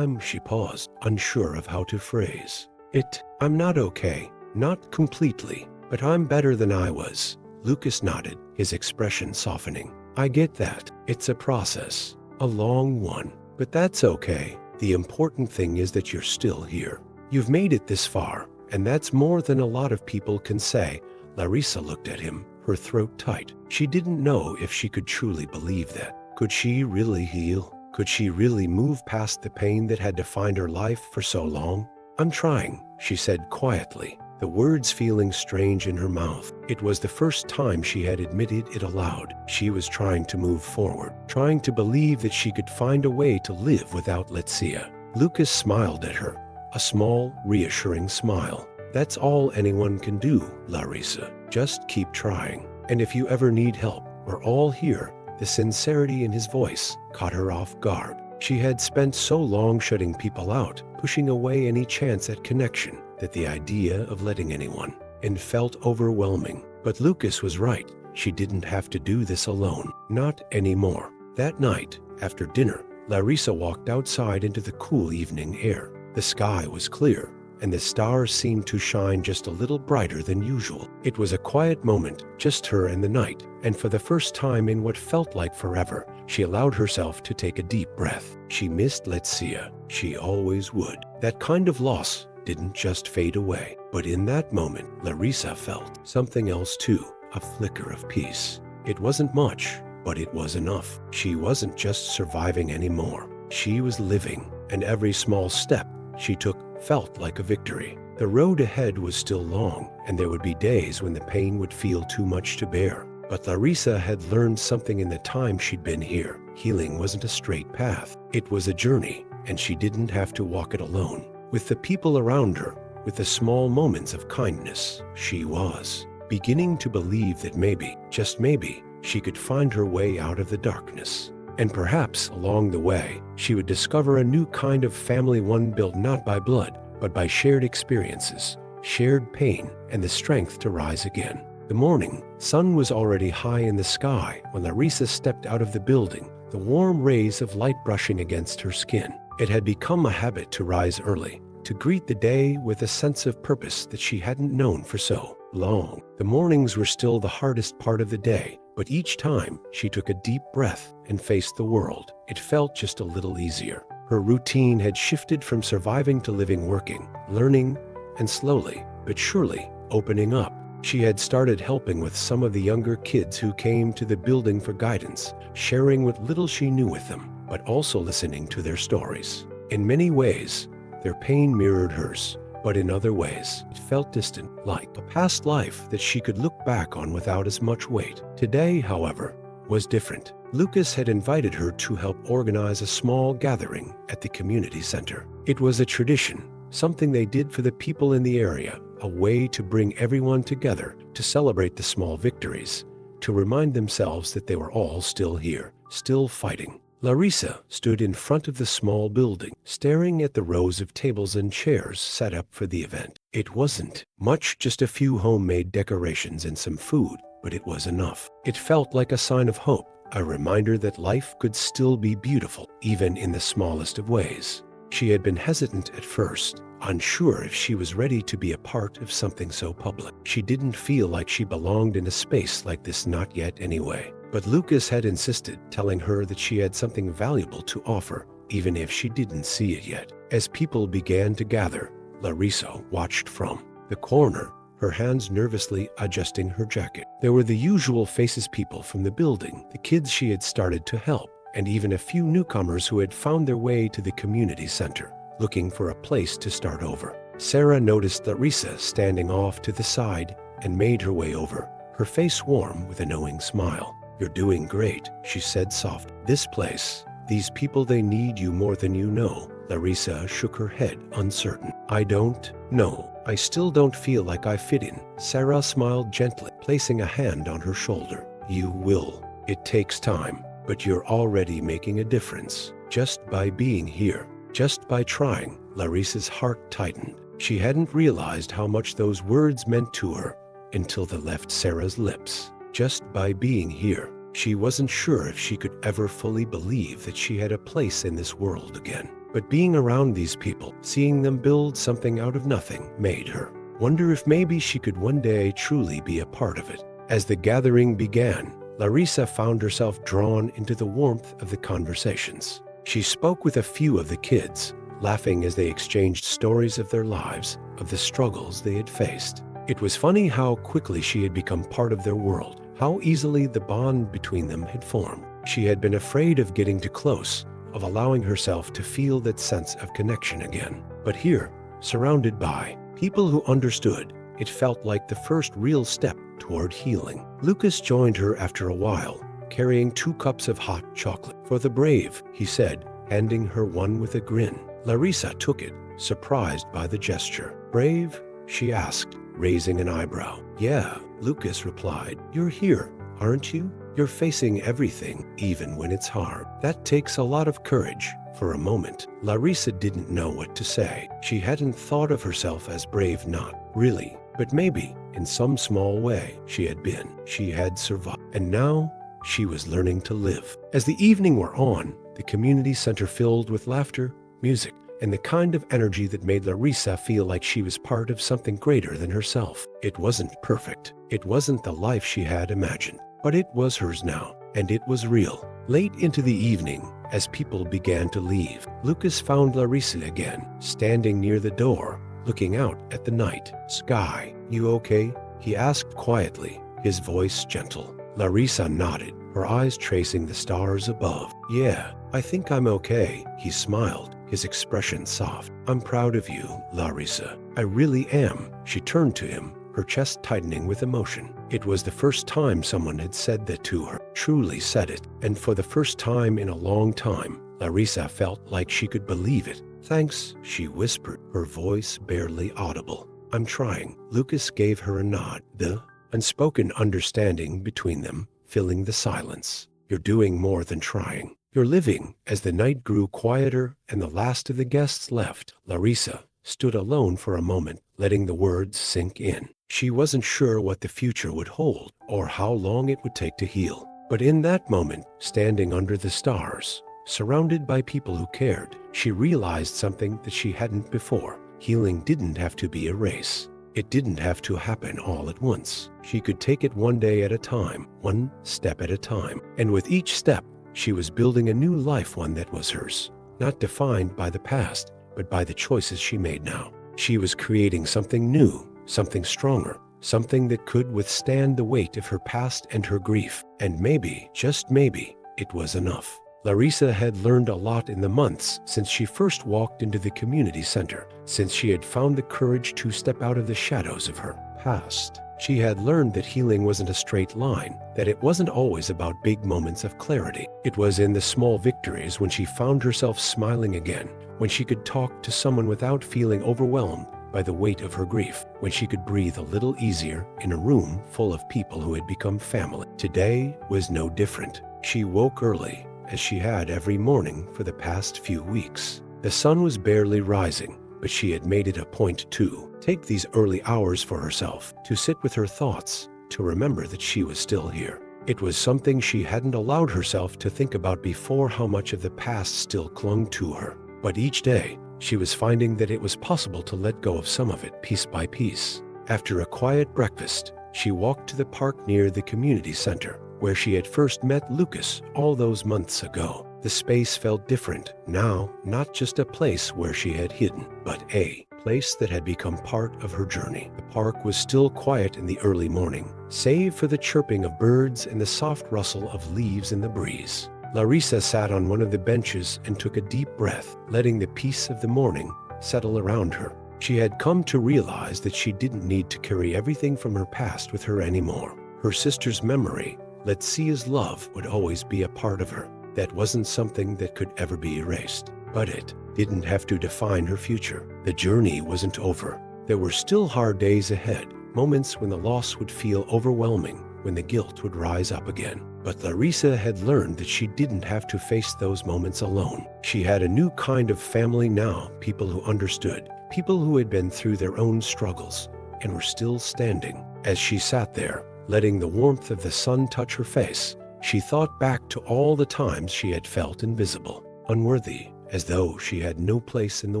She paused, unsure of how to phrase it. I'm not okay, not completely, but I'm better than I was. Lucas nodded, his expression softening. I get that. It's a process, a long one, but that's okay. The important thing is that you're still here. You've made it this far, and that's more than a lot of people can say. Larissa looked at him, her throat tight. She didn't know if she could truly believe that. Could she really heal? Could she really move past the pain that had defined her life for so long? I'm trying, she said quietly, the words feeling strange in her mouth. It was the first time she had admitted it aloud. She was trying to move forward, trying to believe that she could find a way to live without Letícia. Lucas smiled at her, a small, reassuring smile. That's all anyone can do, Larissa. Just keep trying. And if you ever need help, we're all here. The sincerity in his voice caught her off guard. She had spent so long shutting people out, pushing away any chance at connection, that the idea of letting anyone in felt overwhelming. But Lucas was right. She didn't have to do this alone. Not anymore. That night, after dinner, Larissa walked outside into the cool evening air. The sky was clear, and the stars seemed to shine just a little brighter than usual. It was a quiet moment, just her and the night, and for the first time in what felt like forever, she allowed herself to take a deep breath. She missed Letícia. She always would. That kind of loss didn't just fade away, but in that moment, Larissa felt something else too, a flicker of peace. It wasn't much, but it was enough. She wasn't just surviving anymore. She was living, and every small step she took felt like a victory. The road ahead was still long, and there would be days when the pain would feel too much to bear. But Larissa had learned something in the time she'd been here. Healing wasn't a straight path. It was a journey, and she didn't have to walk it alone. With the people around her, with the small moments of kindness, she was beginning to believe that maybe, just maybe, she could find her way out of the darkness. And perhaps along the way, she would discover a new kind of family, one built not by blood, but by shared experiences, shared pain, and the strength to rise again. The morning sun was already high in the sky when Larissa stepped out of the building, the warm rays of light brushing against her skin. It had become a habit to rise early, to greet the day with a sense of purpose that she hadn't known for so long. The mornings were still the hardest part of the day, but each time she took a deep breath and faced the world, it felt just a little easier. Her routine had shifted from surviving to living, working, learning, and slowly, but surely, opening up. She had started helping with some of the younger kids who came to the building for guidance, sharing what little she knew with them, but also listening to their stories. In many ways, their pain mirrored hers, but in other ways, it felt distant, like a past life that she could look back on without as much weight. Today, however, was different. Lucas had invited her to help organize a small gathering at the community center. It was a tradition, something they did for the people in the area, a way to bring everyone together, to celebrate the small victories, to remind themselves that they were all still here, still fighting. Larissa stood in front of the small building, staring at the rows of tables and chairs set up for the event. It wasn't much, just a few homemade decorations and some food, but it was enough. It felt like a sign of hope, a reminder that life could still be beautiful, even in the smallest of ways. She had been hesitant at first, unsure if she was ready to be a part of something so public. She didn't feel like she belonged in a space like this, not yet anyway. But Lucas had insisted, telling her that she had something valuable to offer, even if she didn't see it yet. As people began to gather, Larissa watched from the corner, her hands nervously adjusting her jacket. There were the usual faces, people from the building, the kids she had started to help, and even a few newcomers who had found their way to the community center, looking for a place to start over. Sarah noticed Larissa standing off to the side and made her way over, her face warm with a knowing smile. "You're doing great," she said softly. "This place, these people, they need you more than you know." Larissa shook her head, uncertain. "I don't know. I still don't feel like I fit in." Sarah smiled gently, placing a hand on her shoulder. "You will. It takes time, but you're already making a difference. Just by being here, just by trying." Larissa's heart tightened. She hadn't realized how much those words meant to her until they left Sarah's lips. Just by being here, she wasn't sure if she could ever fully believe that she had a place in this world again. But being around these people, seeing them build something out of nothing, made her wonder if maybe she could one day truly be a part of it. As the gathering began, Larissa found herself drawn into the warmth of the conversations. She spoke with a few of the kids, laughing as they exchanged stories of their lives, of the struggles they had faced. It was funny how quickly she had become part of their world, how easily the bond between them had formed. She had been afraid of getting too close, of allowing herself to feel that sense of connection again. But here, surrounded by people who understood, it felt like the first real step toward healing. Lucas joined her after a while, carrying 2 cups of hot chocolate. "For the brave," he said, handing her one with a grin. Larissa took it, surprised by the gesture. "Brave?" she asked, raising an eyebrow. "Yeah," Lucas replied. "You're here, aren't you? You're facing everything, even when it's hard. That takes a lot of courage." For a moment, Larissa didn't know what to say. She hadn't thought of herself as brave, not really. But maybe, in some small way, she had been. She had survived. And now, she was learning to live. As the evening wore on, the community center filled with laughter, music, and the kind of energy that made Larissa feel like she was part of something greater than herself. It wasn't perfect. It wasn't the life she had imagined. But it was hers now, and it was real. Late into the evening, as people began to leave, Lucas found Larissa again, standing near the door, looking out at the night sky. "You okay?" he asked quietly, his voice gentle. Larissa nodded, her eyes tracing the stars above. "Yeah, I think I'm okay," he smiled, his expression soft. "I'm proud of you, Larissa. I really am." She turned to him, her chest tightening with emotion. It was the first time someone had said that to her, truly said it, and for the first time in a long time, Larissa felt like she could believe it. "Thanks," she whispered, her voice barely audible. "I'm trying." Lucas gave her a nod, the unspoken understanding between them filling the silence. "You're doing more than trying. You're living." As the night grew quieter and the last of the guests left, Larissa stood alone for a moment, letting the words sink in. She wasn't sure what the future would hold or how long it would take to heal. But in that moment, standing under the stars, surrounded by people who cared, she realized something that she hadn't before. Healing didn't have to be a race. It didn't have to happen all at once. She could take it one day at a time, one step at a time. And with each step, she was building a new life, one that was hers, not defined by the past, but by the choices she made now. She was creating something new, something stronger, something that could withstand the weight of her past and her grief. And maybe, just maybe, it was enough. Larissa had learned a lot in the months since she first walked into the community center, since she had found the courage to step out of the shadows of her past. She had learned that healing wasn't a straight line, that it wasn't always about big moments of clarity. It was in the small victories, when she found herself smiling again, when she could talk to someone without feeling overwhelmed by the weight of her grief, when she could breathe a little easier in a room full of people who had become family. Today was no different. She woke early, as she had every morning for the past few weeks. The sun was barely rising, but she had made it a point to take these early hours for herself, to sit with her thoughts, to remember that she was still here. It was something she hadn't allowed herself to think about before, how much of the past still clung to her. But each day, she was finding that it was possible to let go of some of it piece by piece. After a quiet breakfast, she walked to the park near the community center, where she had first met Lucas all those months ago. The space felt different now, not just a place where she had hidden, but a place that had become part of her journey. The park was still quiet in the early morning, save for the chirping of birds and the soft rustle of leaves in the breeze. Larissa sat on one of the benches and took a deep breath, letting the peace of the morning settle around her. She had come to realize that she didn't need to carry everything from her past with her anymore. Her sister's memory, Letícia's love, would always be a part of her. That wasn't something that could ever be erased. But it didn't have to define her future. The journey wasn't over. There were still hard days ahead, moments when the loss would feel overwhelming, when the guilt would rise up again. But Larissa had learned that she didn't have to face those moments alone. She had a new kind of family now, people who understood, people who had been through their own struggles and were still standing. As she sat there, letting the warmth of the sun touch her face, she thought back to all the times she had felt invisible, unworthy, as though she had no place in the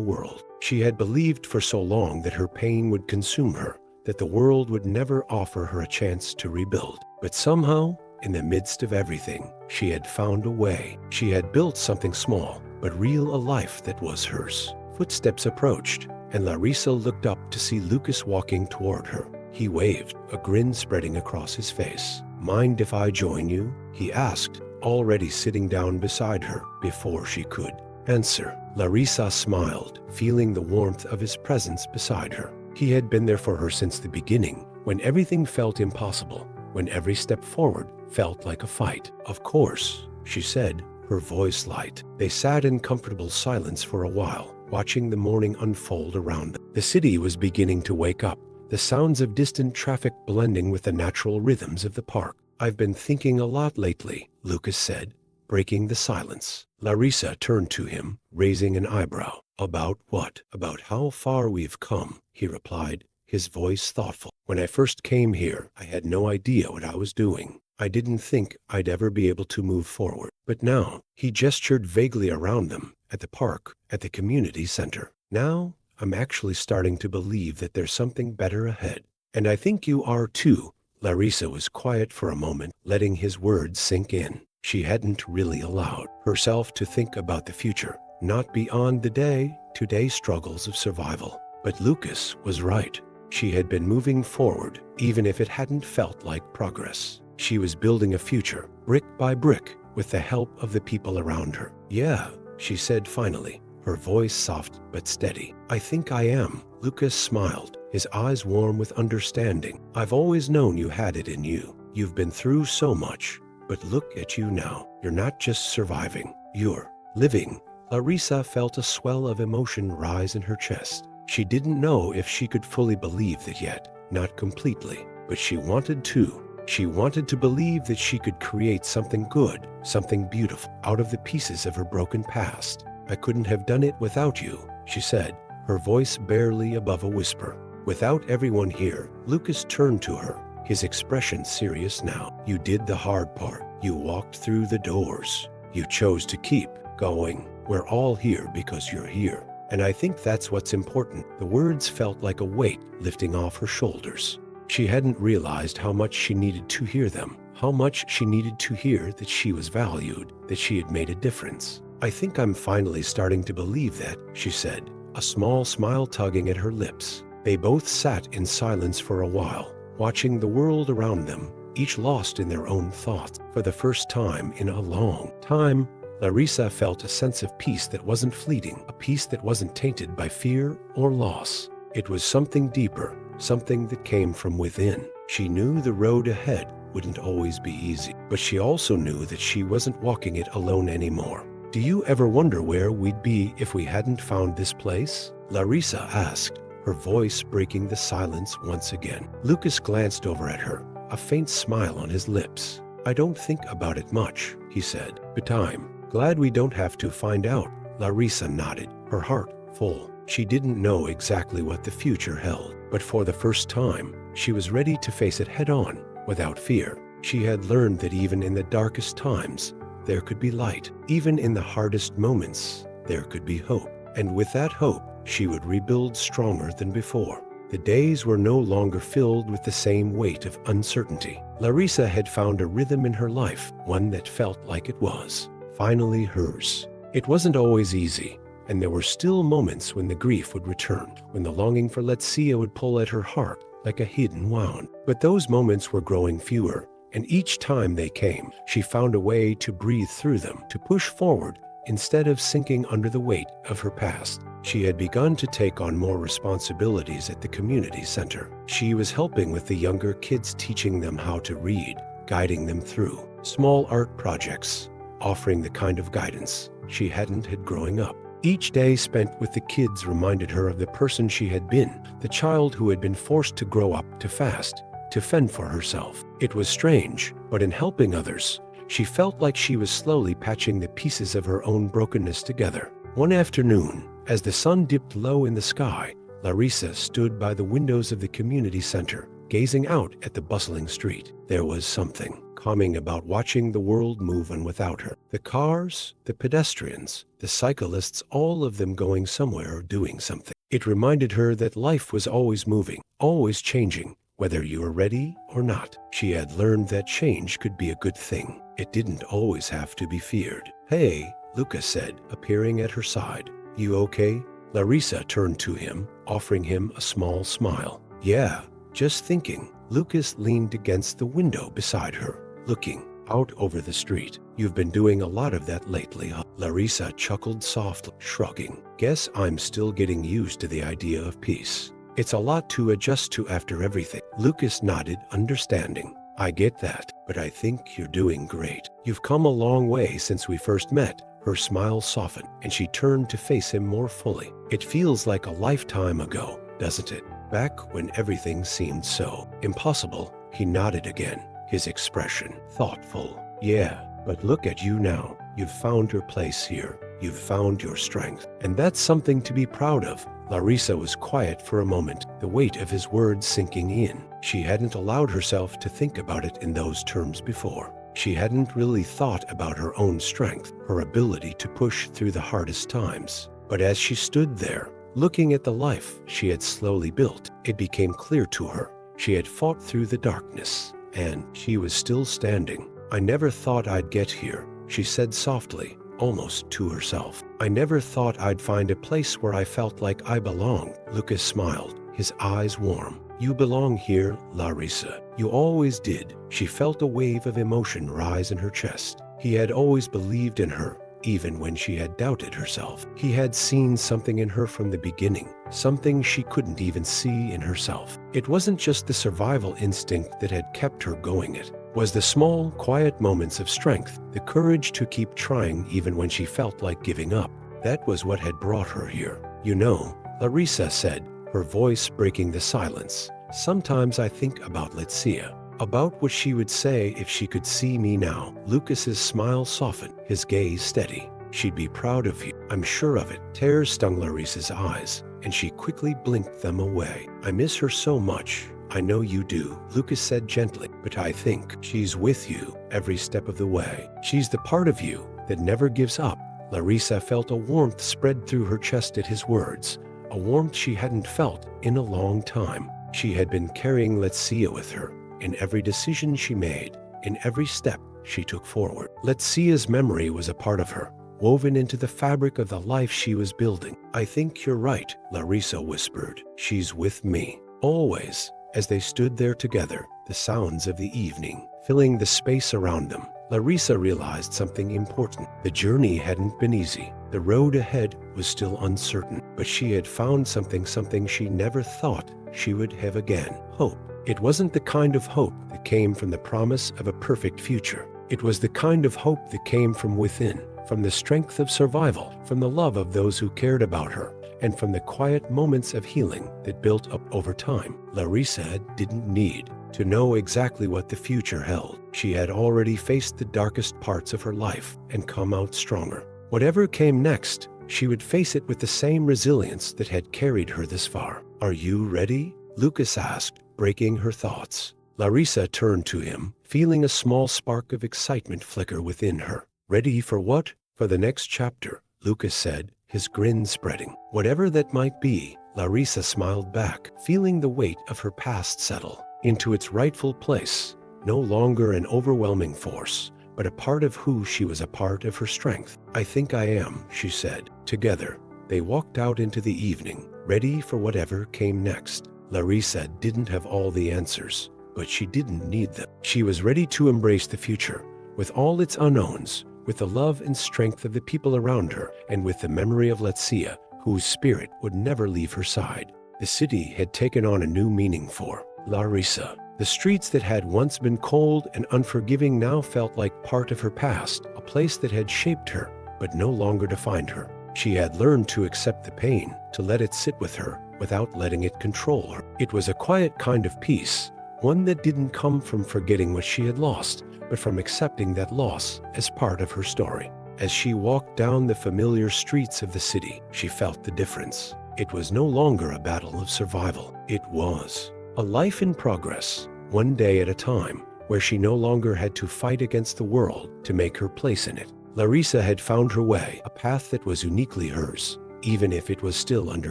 world. She had believed for so long that her pain would consume her, that the world would never offer her a chance to rebuild. But somehow, in the midst of everything, she had found a way. She had built something small, but real, a life that was hers. Footsteps approached, and Larissa looked up to see Lucas walking toward her. He waved, a grin spreading across his face. "Mind if I join you?" he asked, already sitting down beside her before she could answer. Larissa smiled, feeling the warmth of his presence beside her. He had been there for her since the beginning, when everything felt impossible, when every step forward felt like a fight. "Of course," she said, her voice light. They sat in comfortable silence for a while, watching the morning unfold around them. The city was beginning to wake up, the sounds of distant traffic blending with the natural rhythms of the park. "I've been thinking a lot lately," Lucas said, breaking the silence. Larissa turned to him, raising an eyebrow. "About what?" "About how far we've come," he replied, his voice thoughtful. "When I first came here, I had no idea what I was doing. I didn't think I'd ever be able to move forward. But now," he gestured vaguely around them, at the park, at the community center. "Now, I'm actually starting to believe that there's something better ahead. And I think you are too." Larissa was quiet for a moment, letting his words sink in. She hadn't really allowed herself to think about the future, not beyond the day-to-day struggles of survival. But Lucas was right. She had been moving forward, even if it hadn't felt like progress. She was building a future, brick by brick, with the help of the people around her. "Yeah," she said finally, her voice soft but steady. "I think I am." Lucas smiled, his eyes warm with understanding. "I've always known you had it in you. You've been through so much. But look at you now. You're not just surviving, you're living." Larissa felt a swell of emotion rise in her chest. She didn't know if she could fully believe that yet, not completely, but she wanted to. She wanted to believe that she could create something good, something beautiful, out of the pieces of her broken past. "I couldn't have done it without you," she said, her voice barely above a whisper. Without everyone here, Lucas turned to her, his expression serious now. "You did the hard part. You walked through the doors. You chose to keep going. We're all here because you're here. And I think that's what's important." The words felt like a weight lifting off her shoulders. She hadn't realized how much she needed to hear them, how much she needed to hear that she was valued, that she had made a difference. "I think I'm finally starting to believe that," she said, a small smile tugging at her lips. They both sat in silence for a while, watching the world around them, each lost in their own thoughts. For the first time in a long time, Larissa felt a sense of peace that wasn't fleeting, a peace that wasn't tainted by fear or loss. It was something deeper, something that came from within. She knew the road ahead wouldn't always be easy, but she also knew that she wasn't walking it alone anymore. "Do you ever wonder where we'd be if we hadn't found this place?" Larissa asked, her voice breaking the silence once again. Lucas glanced over at her, a faint smile on his lips. "I don't think about it much," he said, "but I'm glad we don't have to find out." Larissa nodded, her heart full. She didn't know exactly what the future held, but for the first time, she was ready to face it head-on, without fear. She had learned that even in the darkest times, there could be light. Even in the hardest moments, there could be hope. And with that hope, she would rebuild stronger than before. The days were no longer filled with the same weight of uncertainty. Larissa had found a rhythm in her life, one that felt like it was finally hers. It wasn't always easy, and there were still moments when the grief would return, when the longing for Letícia would pull at her heart like a hidden wound. But those moments were growing fewer, and each time they came, she found a way to breathe through them, to push forward instead of sinking under the weight of her past. She had begun to take on more responsibilities at the community center. She was helping with the younger kids, teaching them how to read, guiding them through small art projects, offering the kind of guidance she hadn't had growing up. Each day spent with the kids reminded her of the person she had been, the child who had been forced to grow up too fast, to fend for herself. It was strange, but in helping others, she felt like she was slowly patching the pieces of her own brokenness together. One afternoon, as the sun dipped low in the sky, Larissa stood by the windows of the community center, gazing out at the bustling street. There was something calming about watching the world move on without her. The cars, the pedestrians, the cyclists, all of them going somewhere or doing something. It reminded her that life was always moving, always changing, whether you were ready or not. She had learned that change could be a good thing. It didn't always have to be feared. "Hey," Lucas said, appearing at her side. "You okay?" Larissa turned to him, offering him a small smile. "Yeah, just thinking." Lucas leaned against the window beside her, looking out over the street. "You've been doing a lot of that lately, huh?" Larissa chuckled softly, shrugging. "Guess I'm still getting used to the idea of peace. It's a lot to adjust to after everything." Lucas nodded, understanding. "I get that, but I think you're doing great. You've come a long way since we first met." Her smile softened, and she turned to face him more fully. "It feels like a lifetime ago, doesn't it? Back when everything seemed so impossible." He nodded again, his expression thoughtful. "Yeah, but look at you now. You've found your place here. You've found your strength. And that's something to be proud of." Larissa was quiet for a moment, the weight of his words sinking in. She hadn't allowed herself to think about it in those terms before. She hadn't really thought about her own strength, her ability to push through the hardest times. But as she stood there, looking at the life she had slowly built, it became clear to her. She had fought through the darkness, and she was still standing. "I never thought I'd get here," she said softly, almost to herself. "I never thought I'd find a place where I felt like I belonged." Lucas smiled, his eyes warm. "You belong here, Larissa. You always did." She felt a wave of emotion rise in her chest. He had always believed in her, even when she had doubted herself. He had seen something in her from the beginning, something she couldn't even see in herself. It wasn't just the survival instinct that had kept her going. It was the small, quiet moments of strength, the courage to keep trying even when she felt like giving up. That was what had brought her here. "You know," Larissa said, her voice breaking the silence, "sometimes I think about Letícia, about what she would say if she could see me now." Lucas's smile softened, his gaze steady. "She'd be proud of you. I'm sure of it." Tears stung Larissa's eyes, and she quickly blinked them away. "I miss her so much." "I know you do," Lucas said gently, "but I think she's with you every step of the way. She's the part of you that never gives up." Larissa felt a warmth spread through her chest at his words, a warmth she hadn't felt in a long time. She had been carrying Letícia with her, in every decision she made, in every step she took forward. Letícia's memory was a part of her, woven into the fabric of the life she was building. "I think you're right," Larissa whispered. "She's with me, always." As they stood there together, the sounds of the evening filling the space around them, Larissa realized something important. The journey hadn't been easy. The road ahead was still uncertain, but she had found something she never thought she would have again: hope. It wasn't the kind of hope that came from the promise of a perfect future. It was the kind of hope that came from within, from the strength of survival, from the love of those who cared about her, and from the quiet moments of healing that built up over time. Larissa didn't need to know exactly what the future held. She had already faced the darkest parts of her life and come out stronger. Whatever came next, she would face it with the same resilience that had carried her this far. "Are you ready?" Lucas asked, breaking her thoughts. Larissa turned to him, feeling a small spark of excitement flicker within her. "Ready for what?" "For the next chapter," Lucas said, his grin spreading. "Whatever that might be," Larissa smiled back, feeling the weight of her past settle into its rightful place, no longer an overwhelming force, but a part of who she was, a part of her strength. "I think I am," she said. Together, they walked out into the evening, ready for whatever came next. Larissa didn't have all the answers, but she didn't need them. She was ready to embrace the future, with all its unknowns, with the love and strength of the people around her, and with the memory of Letícia, whose spirit would never leave her side. The city had taken on a new meaning for Larissa. The streets that had once been cold and unforgiving now felt like part of her past, a place that had shaped her, but no longer defined her. She had learned to accept the pain, to let it sit with her, without letting it control her. It was a quiet kind of peace, one that didn't come from forgetting what she had lost, but from accepting that loss as part of her story. As she walked down the familiar streets of the city, she felt the difference. It was no longer a battle of survival. It was A life in progress, one day at a time, where she no longer had to fight against the world to make her place in it. Larissa had found her way, a path that was uniquely hers, even if it was still under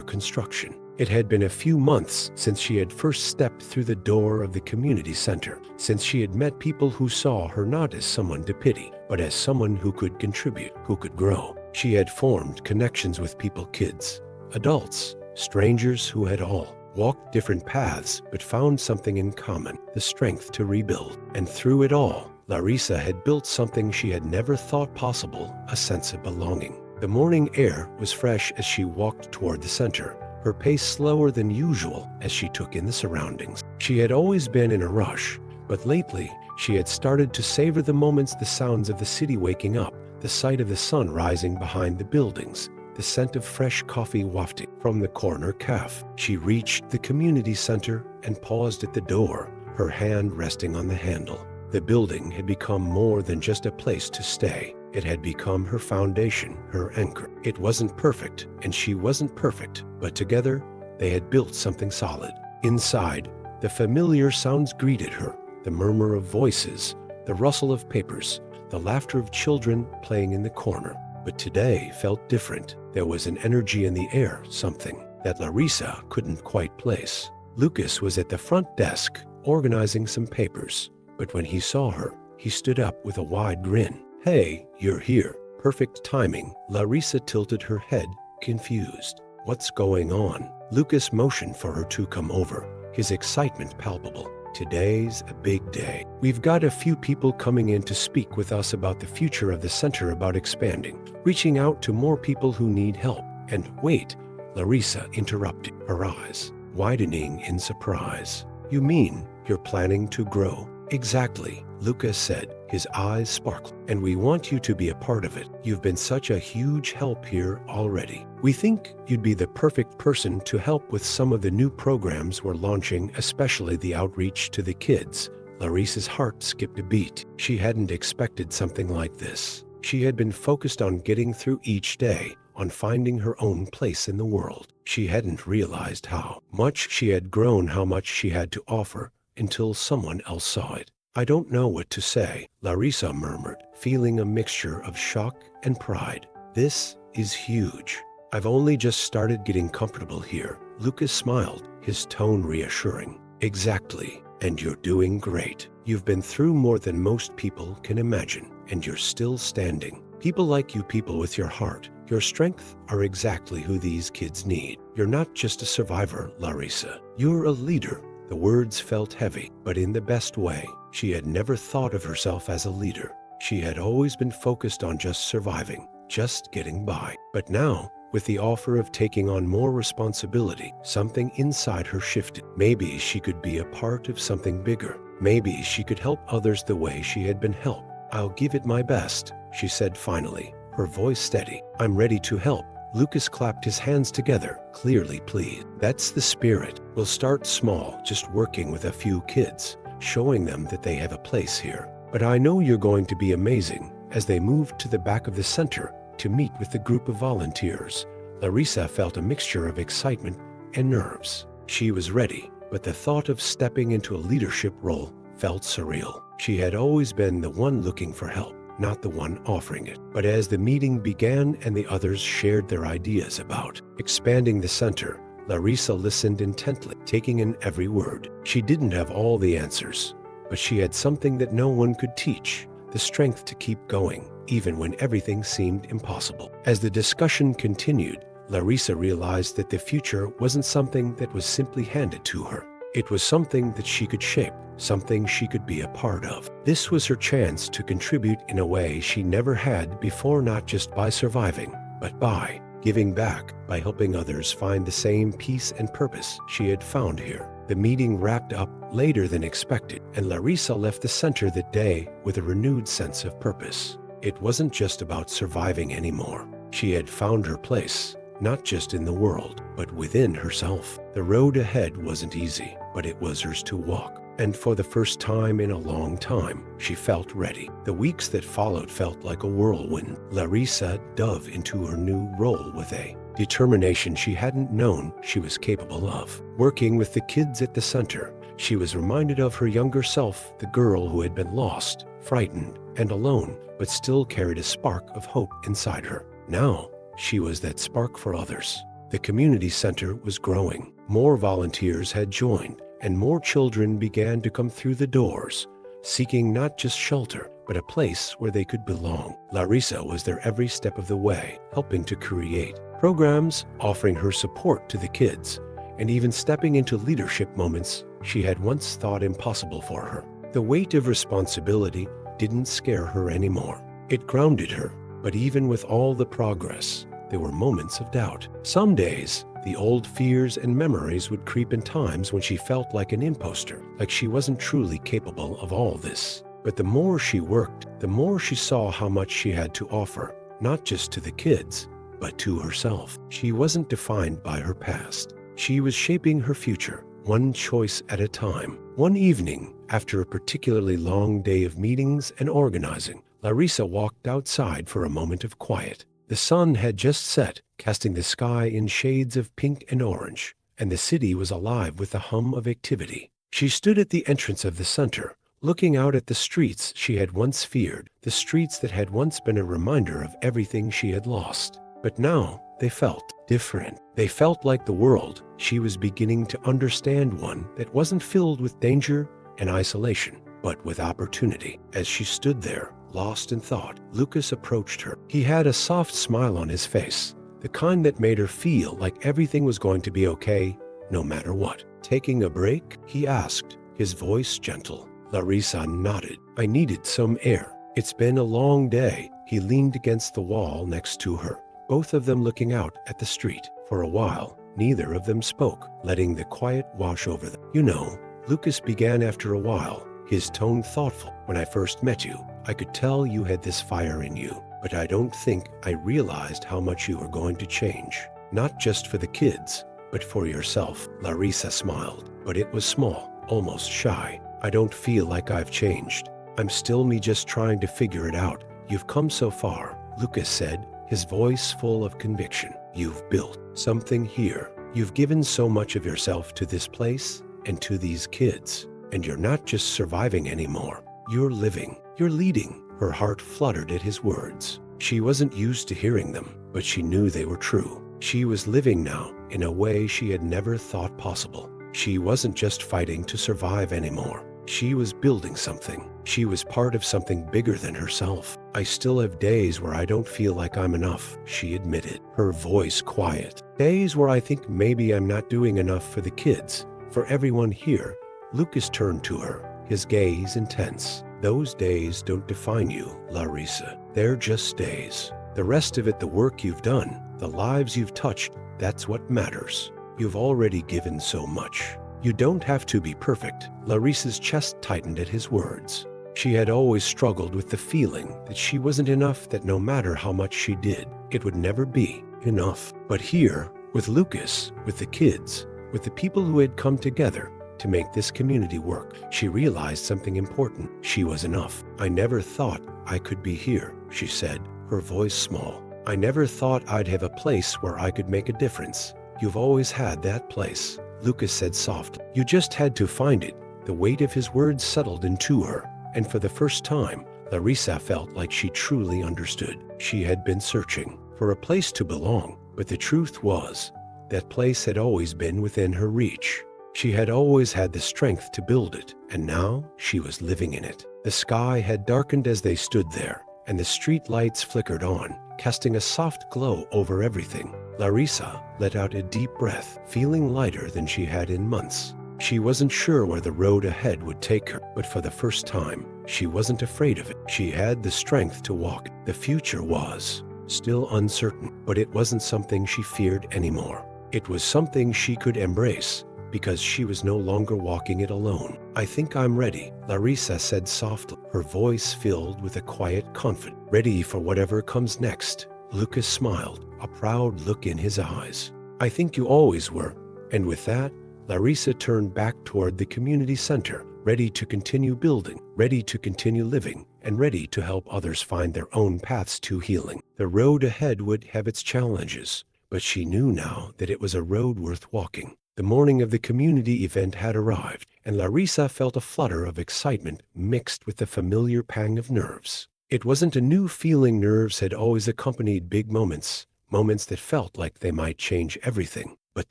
construction. It had been a few months since she had first stepped through the door of the community center, since she had met people who saw her not as someone to pity, but as someone who could contribute, who could grow. She had formed connections with people, kids, adults, strangers who had all walked different paths but found something in common, the strength to rebuild. And through it all, Larissa had built something she had never thought possible, a sense of belonging. The morning air was fresh as she walked toward the center, her pace slower than usual as she took in the surroundings. She had always been in a rush, but lately she had started to savor the moments, the sounds of the city waking up, the sight of the sun rising behind the buildings, the scent of fresh coffee wafting from the corner cafe. She reached the community center and paused at the door, her hand resting on the handle. The building had become more than just a place to stay. It had become her foundation, her anchor. It wasn't perfect, and she wasn't perfect, but together, they had built something solid. Inside, the familiar sounds greeted her, the murmur of voices, the rustle of papers, the laughter of children playing in the corner. But today felt different. There was an energy in the air, something that Larissa couldn't quite place. Lucas was at the front desk, organizing some papers, but when he saw her, he stood up with a wide grin. "Hey, you're here. Perfect timing." Larissa tilted her head, confused. "What's going on?" Lucas motioned for her to come over, his excitement palpable. "Today's a big day. We've got a few people coming in to speak with us about the future of the center, about expanding, reaching out to more people who need help." And wait, Larissa interrupted, her eyes widening in surprise. "You mean you're planning to grow?" "Exactly," Lucas said, his eyes sparkling. "And we want you to be a part of it. You've been such a huge help here already. We think you'd be the perfect person to help with some of the new programs we're launching, especially the outreach to the kids." Larissa's heart skipped a beat. She hadn't expected something like this. She had been focused on getting through each day, on finding her own place in the world. She hadn't realized how much she had grown, how much she had to offer, until someone else saw it. "I don't know what to say," Larissa murmured, feeling a mixture of shock and pride. "This is huge. I've only just started getting comfortable here." Lucas smiled, his tone reassuring. "Exactly, and you're doing great. You've been through more than most people can imagine, and you're still standing. People like you, people with your heart, your strength, are exactly who these kids need. You're not just a survivor, Larissa. You're a leader." The words felt heavy, but in the best way. She had never thought of herself as a leader. She had always been focused on just surviving, just getting by. But now, with the offer of taking on more responsibility, something inside her shifted. Maybe she could be a part of something bigger. Maybe she could help others the way she had been helped. "I'll give it my best," she said finally, her voice steady. "I'm ready to help." Lucas clapped his hands together, clearly pleased. "That's the spirit. We'll start small, just working with a few kids, showing them that they have a place here. But I know you're going to be amazing." As they moved to the back of the center to meet with the group of volunteers, Larissa felt a mixture of excitement and nerves. She was ready, but the thought of stepping into a leadership role felt surreal. She had always been the one looking for help, not the one offering it. But as the meeting began and the others shared their ideas about expanding the center, Larissa listened intently, taking in every word. She didn't have all the answers, but she had something that no one could teach, the strength to keep going, even when everything seemed impossible. As the discussion continued, Larissa realized that the future wasn't something that was simply handed to her. It was something that she could shape, something she could be a part of. This was her chance to contribute in a way she never had before, not just by surviving, but by giving back, by helping others find the same peace and purpose she had found here. The meeting wrapped up later than expected, and Larissa left the center that day with a renewed sense of purpose. It wasn't just about surviving anymore. She had found her place, not just in the world, but within herself. The road ahead wasn't easy, but it was hers to walk. And for the first time in a long time, she felt ready. The weeks that followed felt like a whirlwind. Larissa dove into her new role with a determination she hadn't known she was capable of. Working with the kids at the center, She was reminded of her younger self, the girl who had been lost, frightened, and alone, but still carried a spark of hope inside her. Now, she was that spark for others. The community center was growing. More volunteers had joined, and more children began to come through the doors, seeking not just shelter, but a place where they could belong. Larissa was there every step of the way, helping to create programs, offering her support to the kids, and even stepping into leadership moments she had once thought impossible for her. The weight of responsibility didn't scare her anymore. It grounded her, but even with all the progress, there were moments of doubt. Some days, the old fears and memories would creep in times when she felt like an imposter, like she wasn't truly capable of all this. But the more she worked, the more she saw how much she had to offer, not just to the kids, but to herself. She wasn't defined by her past. She was shaping her future, one choice at a time. One evening, after a particularly long day of meetings and organizing, Larissa walked outside for a moment of quiet. The sun had just set, casting the sky in shades of pink and orange, and the city was alive with the hum of activity. She stood at the entrance of the center, looking out at the streets she had once feared, the streets that had once been a reminder of everything she had lost. But now they felt different. They felt like the world she was beginning to understand, one that wasn't filled with danger and isolation, but with opportunity. As she stood there, lost in thought, Lucas approached her. He had a soft smile on his face, the kind that made her feel like everything was going to be okay, no matter what. Taking a break? He asked, his voice gentle. Larissa nodded. I needed some air. It's been a long day. He leaned against the wall next to her, both of them looking out at the street. For a while, neither of them spoke, letting the quiet wash over them. You know, Lucas began after a while, his tone thoughtful. When I first met you, I could tell you had this fire in you, but I don't think I realized how much you were going to change. Not just for the kids, but for yourself. Larissa smiled, but it was small, almost shy. I don't feel like I've changed. I'm still me, just trying to figure it out. You've come so far, Lucas said, his voice full of conviction. You've built something here. You've given so much of yourself to this place and to these kids. And you're not just surviving anymore. You're living. You're leading. Her heart fluttered at his words. She wasn't used to hearing them, but she knew they were true. She was living now in a way she had never thought possible. She wasn't just fighting to survive anymore. She was building something. She was part of something bigger than herself. I still have days where I don't feel like I'm enough, she admitted, her voice quiet. Days where I think maybe I'm not doing enough for the kids, for everyone here. Lucas turned to her, his gaze intense. Those days don't define you, Larissa. They're just days. The rest of it, the work you've done, the lives you've touched, that's what matters. You've already given so much. You don't have to be perfect. Larissa's chest tightened at his words. She had always struggled with the feeling that she wasn't enough, that no matter how much she did, it would never be enough. But here, with Lucas, with the kids, with the people who had come together to make this community work, she realized something important. She was enough. I never thought I could be here, she said, her voice small. I never thought I'd have a place where I could make a difference. You've always had that place, Lucas said softly. You just had to find it. The weight of his words settled into her, and for the first time, Larissa felt like she truly understood. She had been searching for a place to belong, but the truth was, that place had always been within her reach. She had always had the strength to build it, and now she was living in it. The sky had darkened as they stood there, and the street lights flickered on, casting a soft glow over everything. Larissa let out a deep breath, feeling lighter than she had in months. She wasn't sure where the road ahead would take her, but for the first time, she wasn't afraid of it. She had the strength to walk. The future was still uncertain, but it wasn't something she feared anymore. It was something she could embrace, because she was no longer walking it alone. I think I'm ready, Larissa said softly, her voice filled with a quiet confidence. Ready for whatever comes next. Lucas smiled, a proud look in his eyes. I think you always were. And with that, Larissa turned back toward the community center, ready to continue building, ready to continue living, and ready to help others find their own paths to healing. The road ahead would have its challenges, but she knew now that it was a road worth walking. The morning of the community event had arrived, and Larissa felt a flutter of excitement mixed with the familiar pang of nerves. It wasn't a new feeling. Nerves had always accompanied big moments, moments that felt like they might change everything. But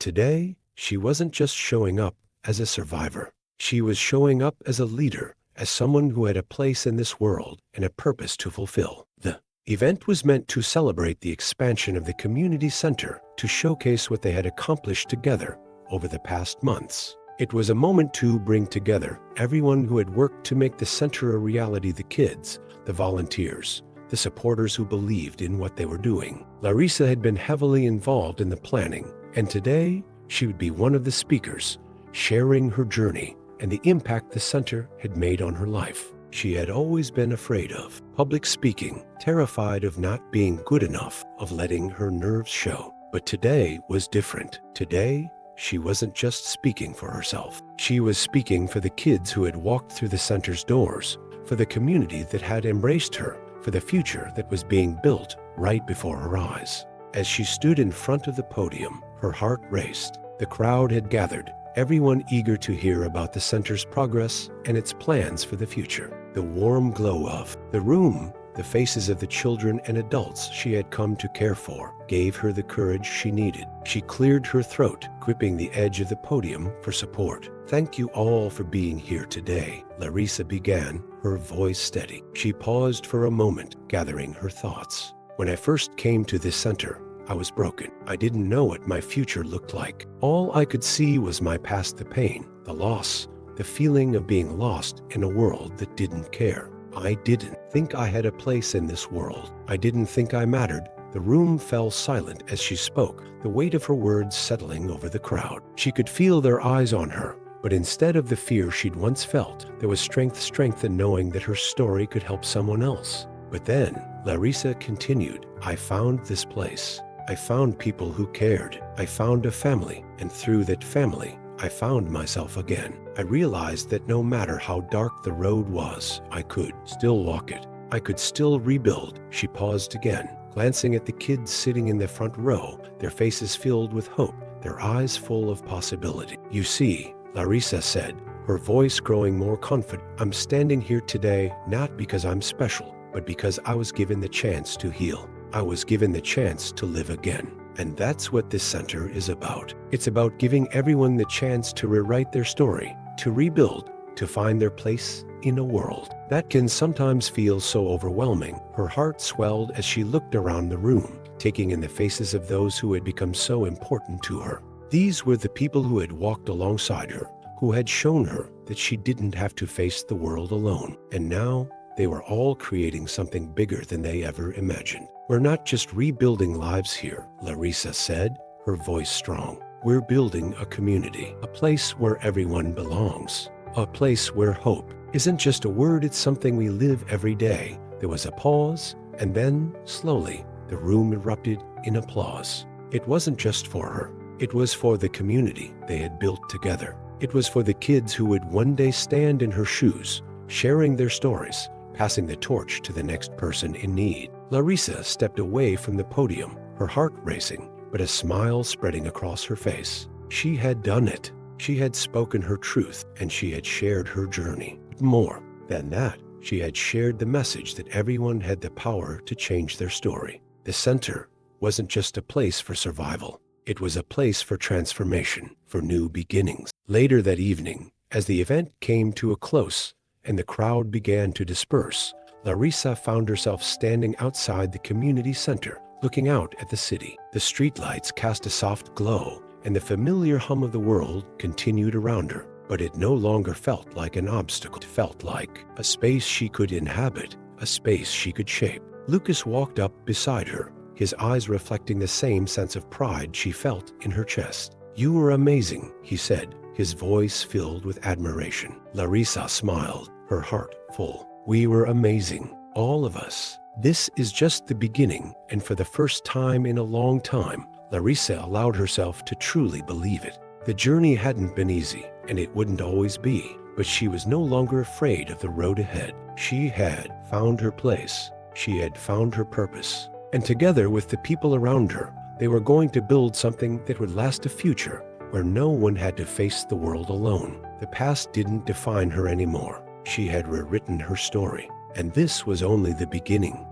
today, she wasn't just showing up as a survivor. She was showing up as a leader, as someone who had a place in this world and a purpose to fulfill. The event was meant to celebrate the expansion of the community center, to showcase what they had accomplished together over the past months. It was a moment to bring together everyone who had worked to make the center a reality: the kids, the volunteers, the supporters who believed in what they were doing. Larissa had been heavily involved in the planning, and today she would be one of the speakers, sharing her journey and the impact the center had made on her life. She had always been afraid of public speaking, terrified of not being good enough, of letting her nerves show. But today was different. Today, she wasn't just speaking for herself. She was speaking for the kids who had walked through the center's doors, for the community that had embraced her, for the future that was being built right before her eyes. As she stood in front of the podium, her heart raced. The crowd had gathered, everyone eager to hear about the center's progress and its plans for the future. The warm glow of the room, the faces of the children and adults she had come to care for, gave her the courage she needed. She cleared her throat, gripping the edge of the podium for support. "Thank you all for being here today," Larissa began, her voice steady. She paused for a moment, gathering her thoughts. "When I first came to this center, I was broken. I didn't know what my future looked like. All I could see was my past, the pain, the loss, the feeling of being lost in a world that didn't care. I didn't think I had a place in this world. I didn't think I mattered." The room fell silent as she spoke, the weight of her words settling over the crowd. She could feel their eyes on her, but instead of the fear she'd once felt, there was strength in knowing that her story could help someone else. But then, Larissa continued, "I found this place. I found people who cared. I found a family, and through that family, I found myself again. I realized that no matter how dark the road was, I could still walk it. I could still rebuild." She paused again, glancing at the kids sitting in the front row, their faces filled with hope, their eyes full of possibility. "You see," Larissa said, her voice growing more confident, "I'm standing here today not because I'm special, but because I was given the chance to heal. I was given the chance to live again. And that's what this center is about. It's about giving everyone the chance to rewrite their story, to rebuild, to find their place in a world that can sometimes feel so overwhelming." Her heart swelled as she looked around the room, taking in the faces of those who had become so important to her. These were the people who had walked alongside her, who had shown her that she didn't have to face the world alone. And now, they were all creating something bigger than they ever imagined. "We're not just rebuilding lives here," Larissa said, her voice strong. "We're building a community, a place where everyone belongs, a place where hope isn't just a word, it's something we live every day." There was a pause, and then, slowly, the room erupted in applause. It wasn't just for her. It was for the community they had built together. It was for the kids who would one day stand in her shoes, sharing their stories, passing the torch to the next person in need. Larissa stepped away from the podium, her heart racing, but a smile spreading across her face. She had done it. She had spoken her truth, and she had shared her journey. But more than that, she had shared the message that everyone had the power to change their story. The center wasn't just a place for survival. It was a place for transformation, for new beginnings. Later that evening, as the event came to a close and the crowd began to disperse, Larissa found herself standing outside the community center, looking out at the city. The streetlights cast a soft glow, and the familiar hum of the world continued around her. But it no longer felt like an obstacle. It felt like a space she could inhabit, a space she could shape. Lucas walked up beside her, his eyes reflecting the same sense of pride she felt in her chest. "You were amazing," he said, his voice filled with admiration. Larissa smiled, her heart full. "We were amazing, all of us. This is just the beginning," and for the first time in a long time, Larissa allowed herself to truly believe it. The journey hadn't been easy, and it wouldn't always be, but she was no longer afraid of the road ahead. She had found her place. She had found her purpose. And together with the people around her, they were going to build something that would last a future where no one had to face the world alone. The past didn't define her anymore. She had rewritten her story, and this was only the beginning.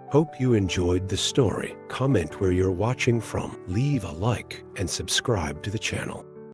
Hope you enjoyed the story. Comment where you're watching from, leave a like, and subscribe to the channel.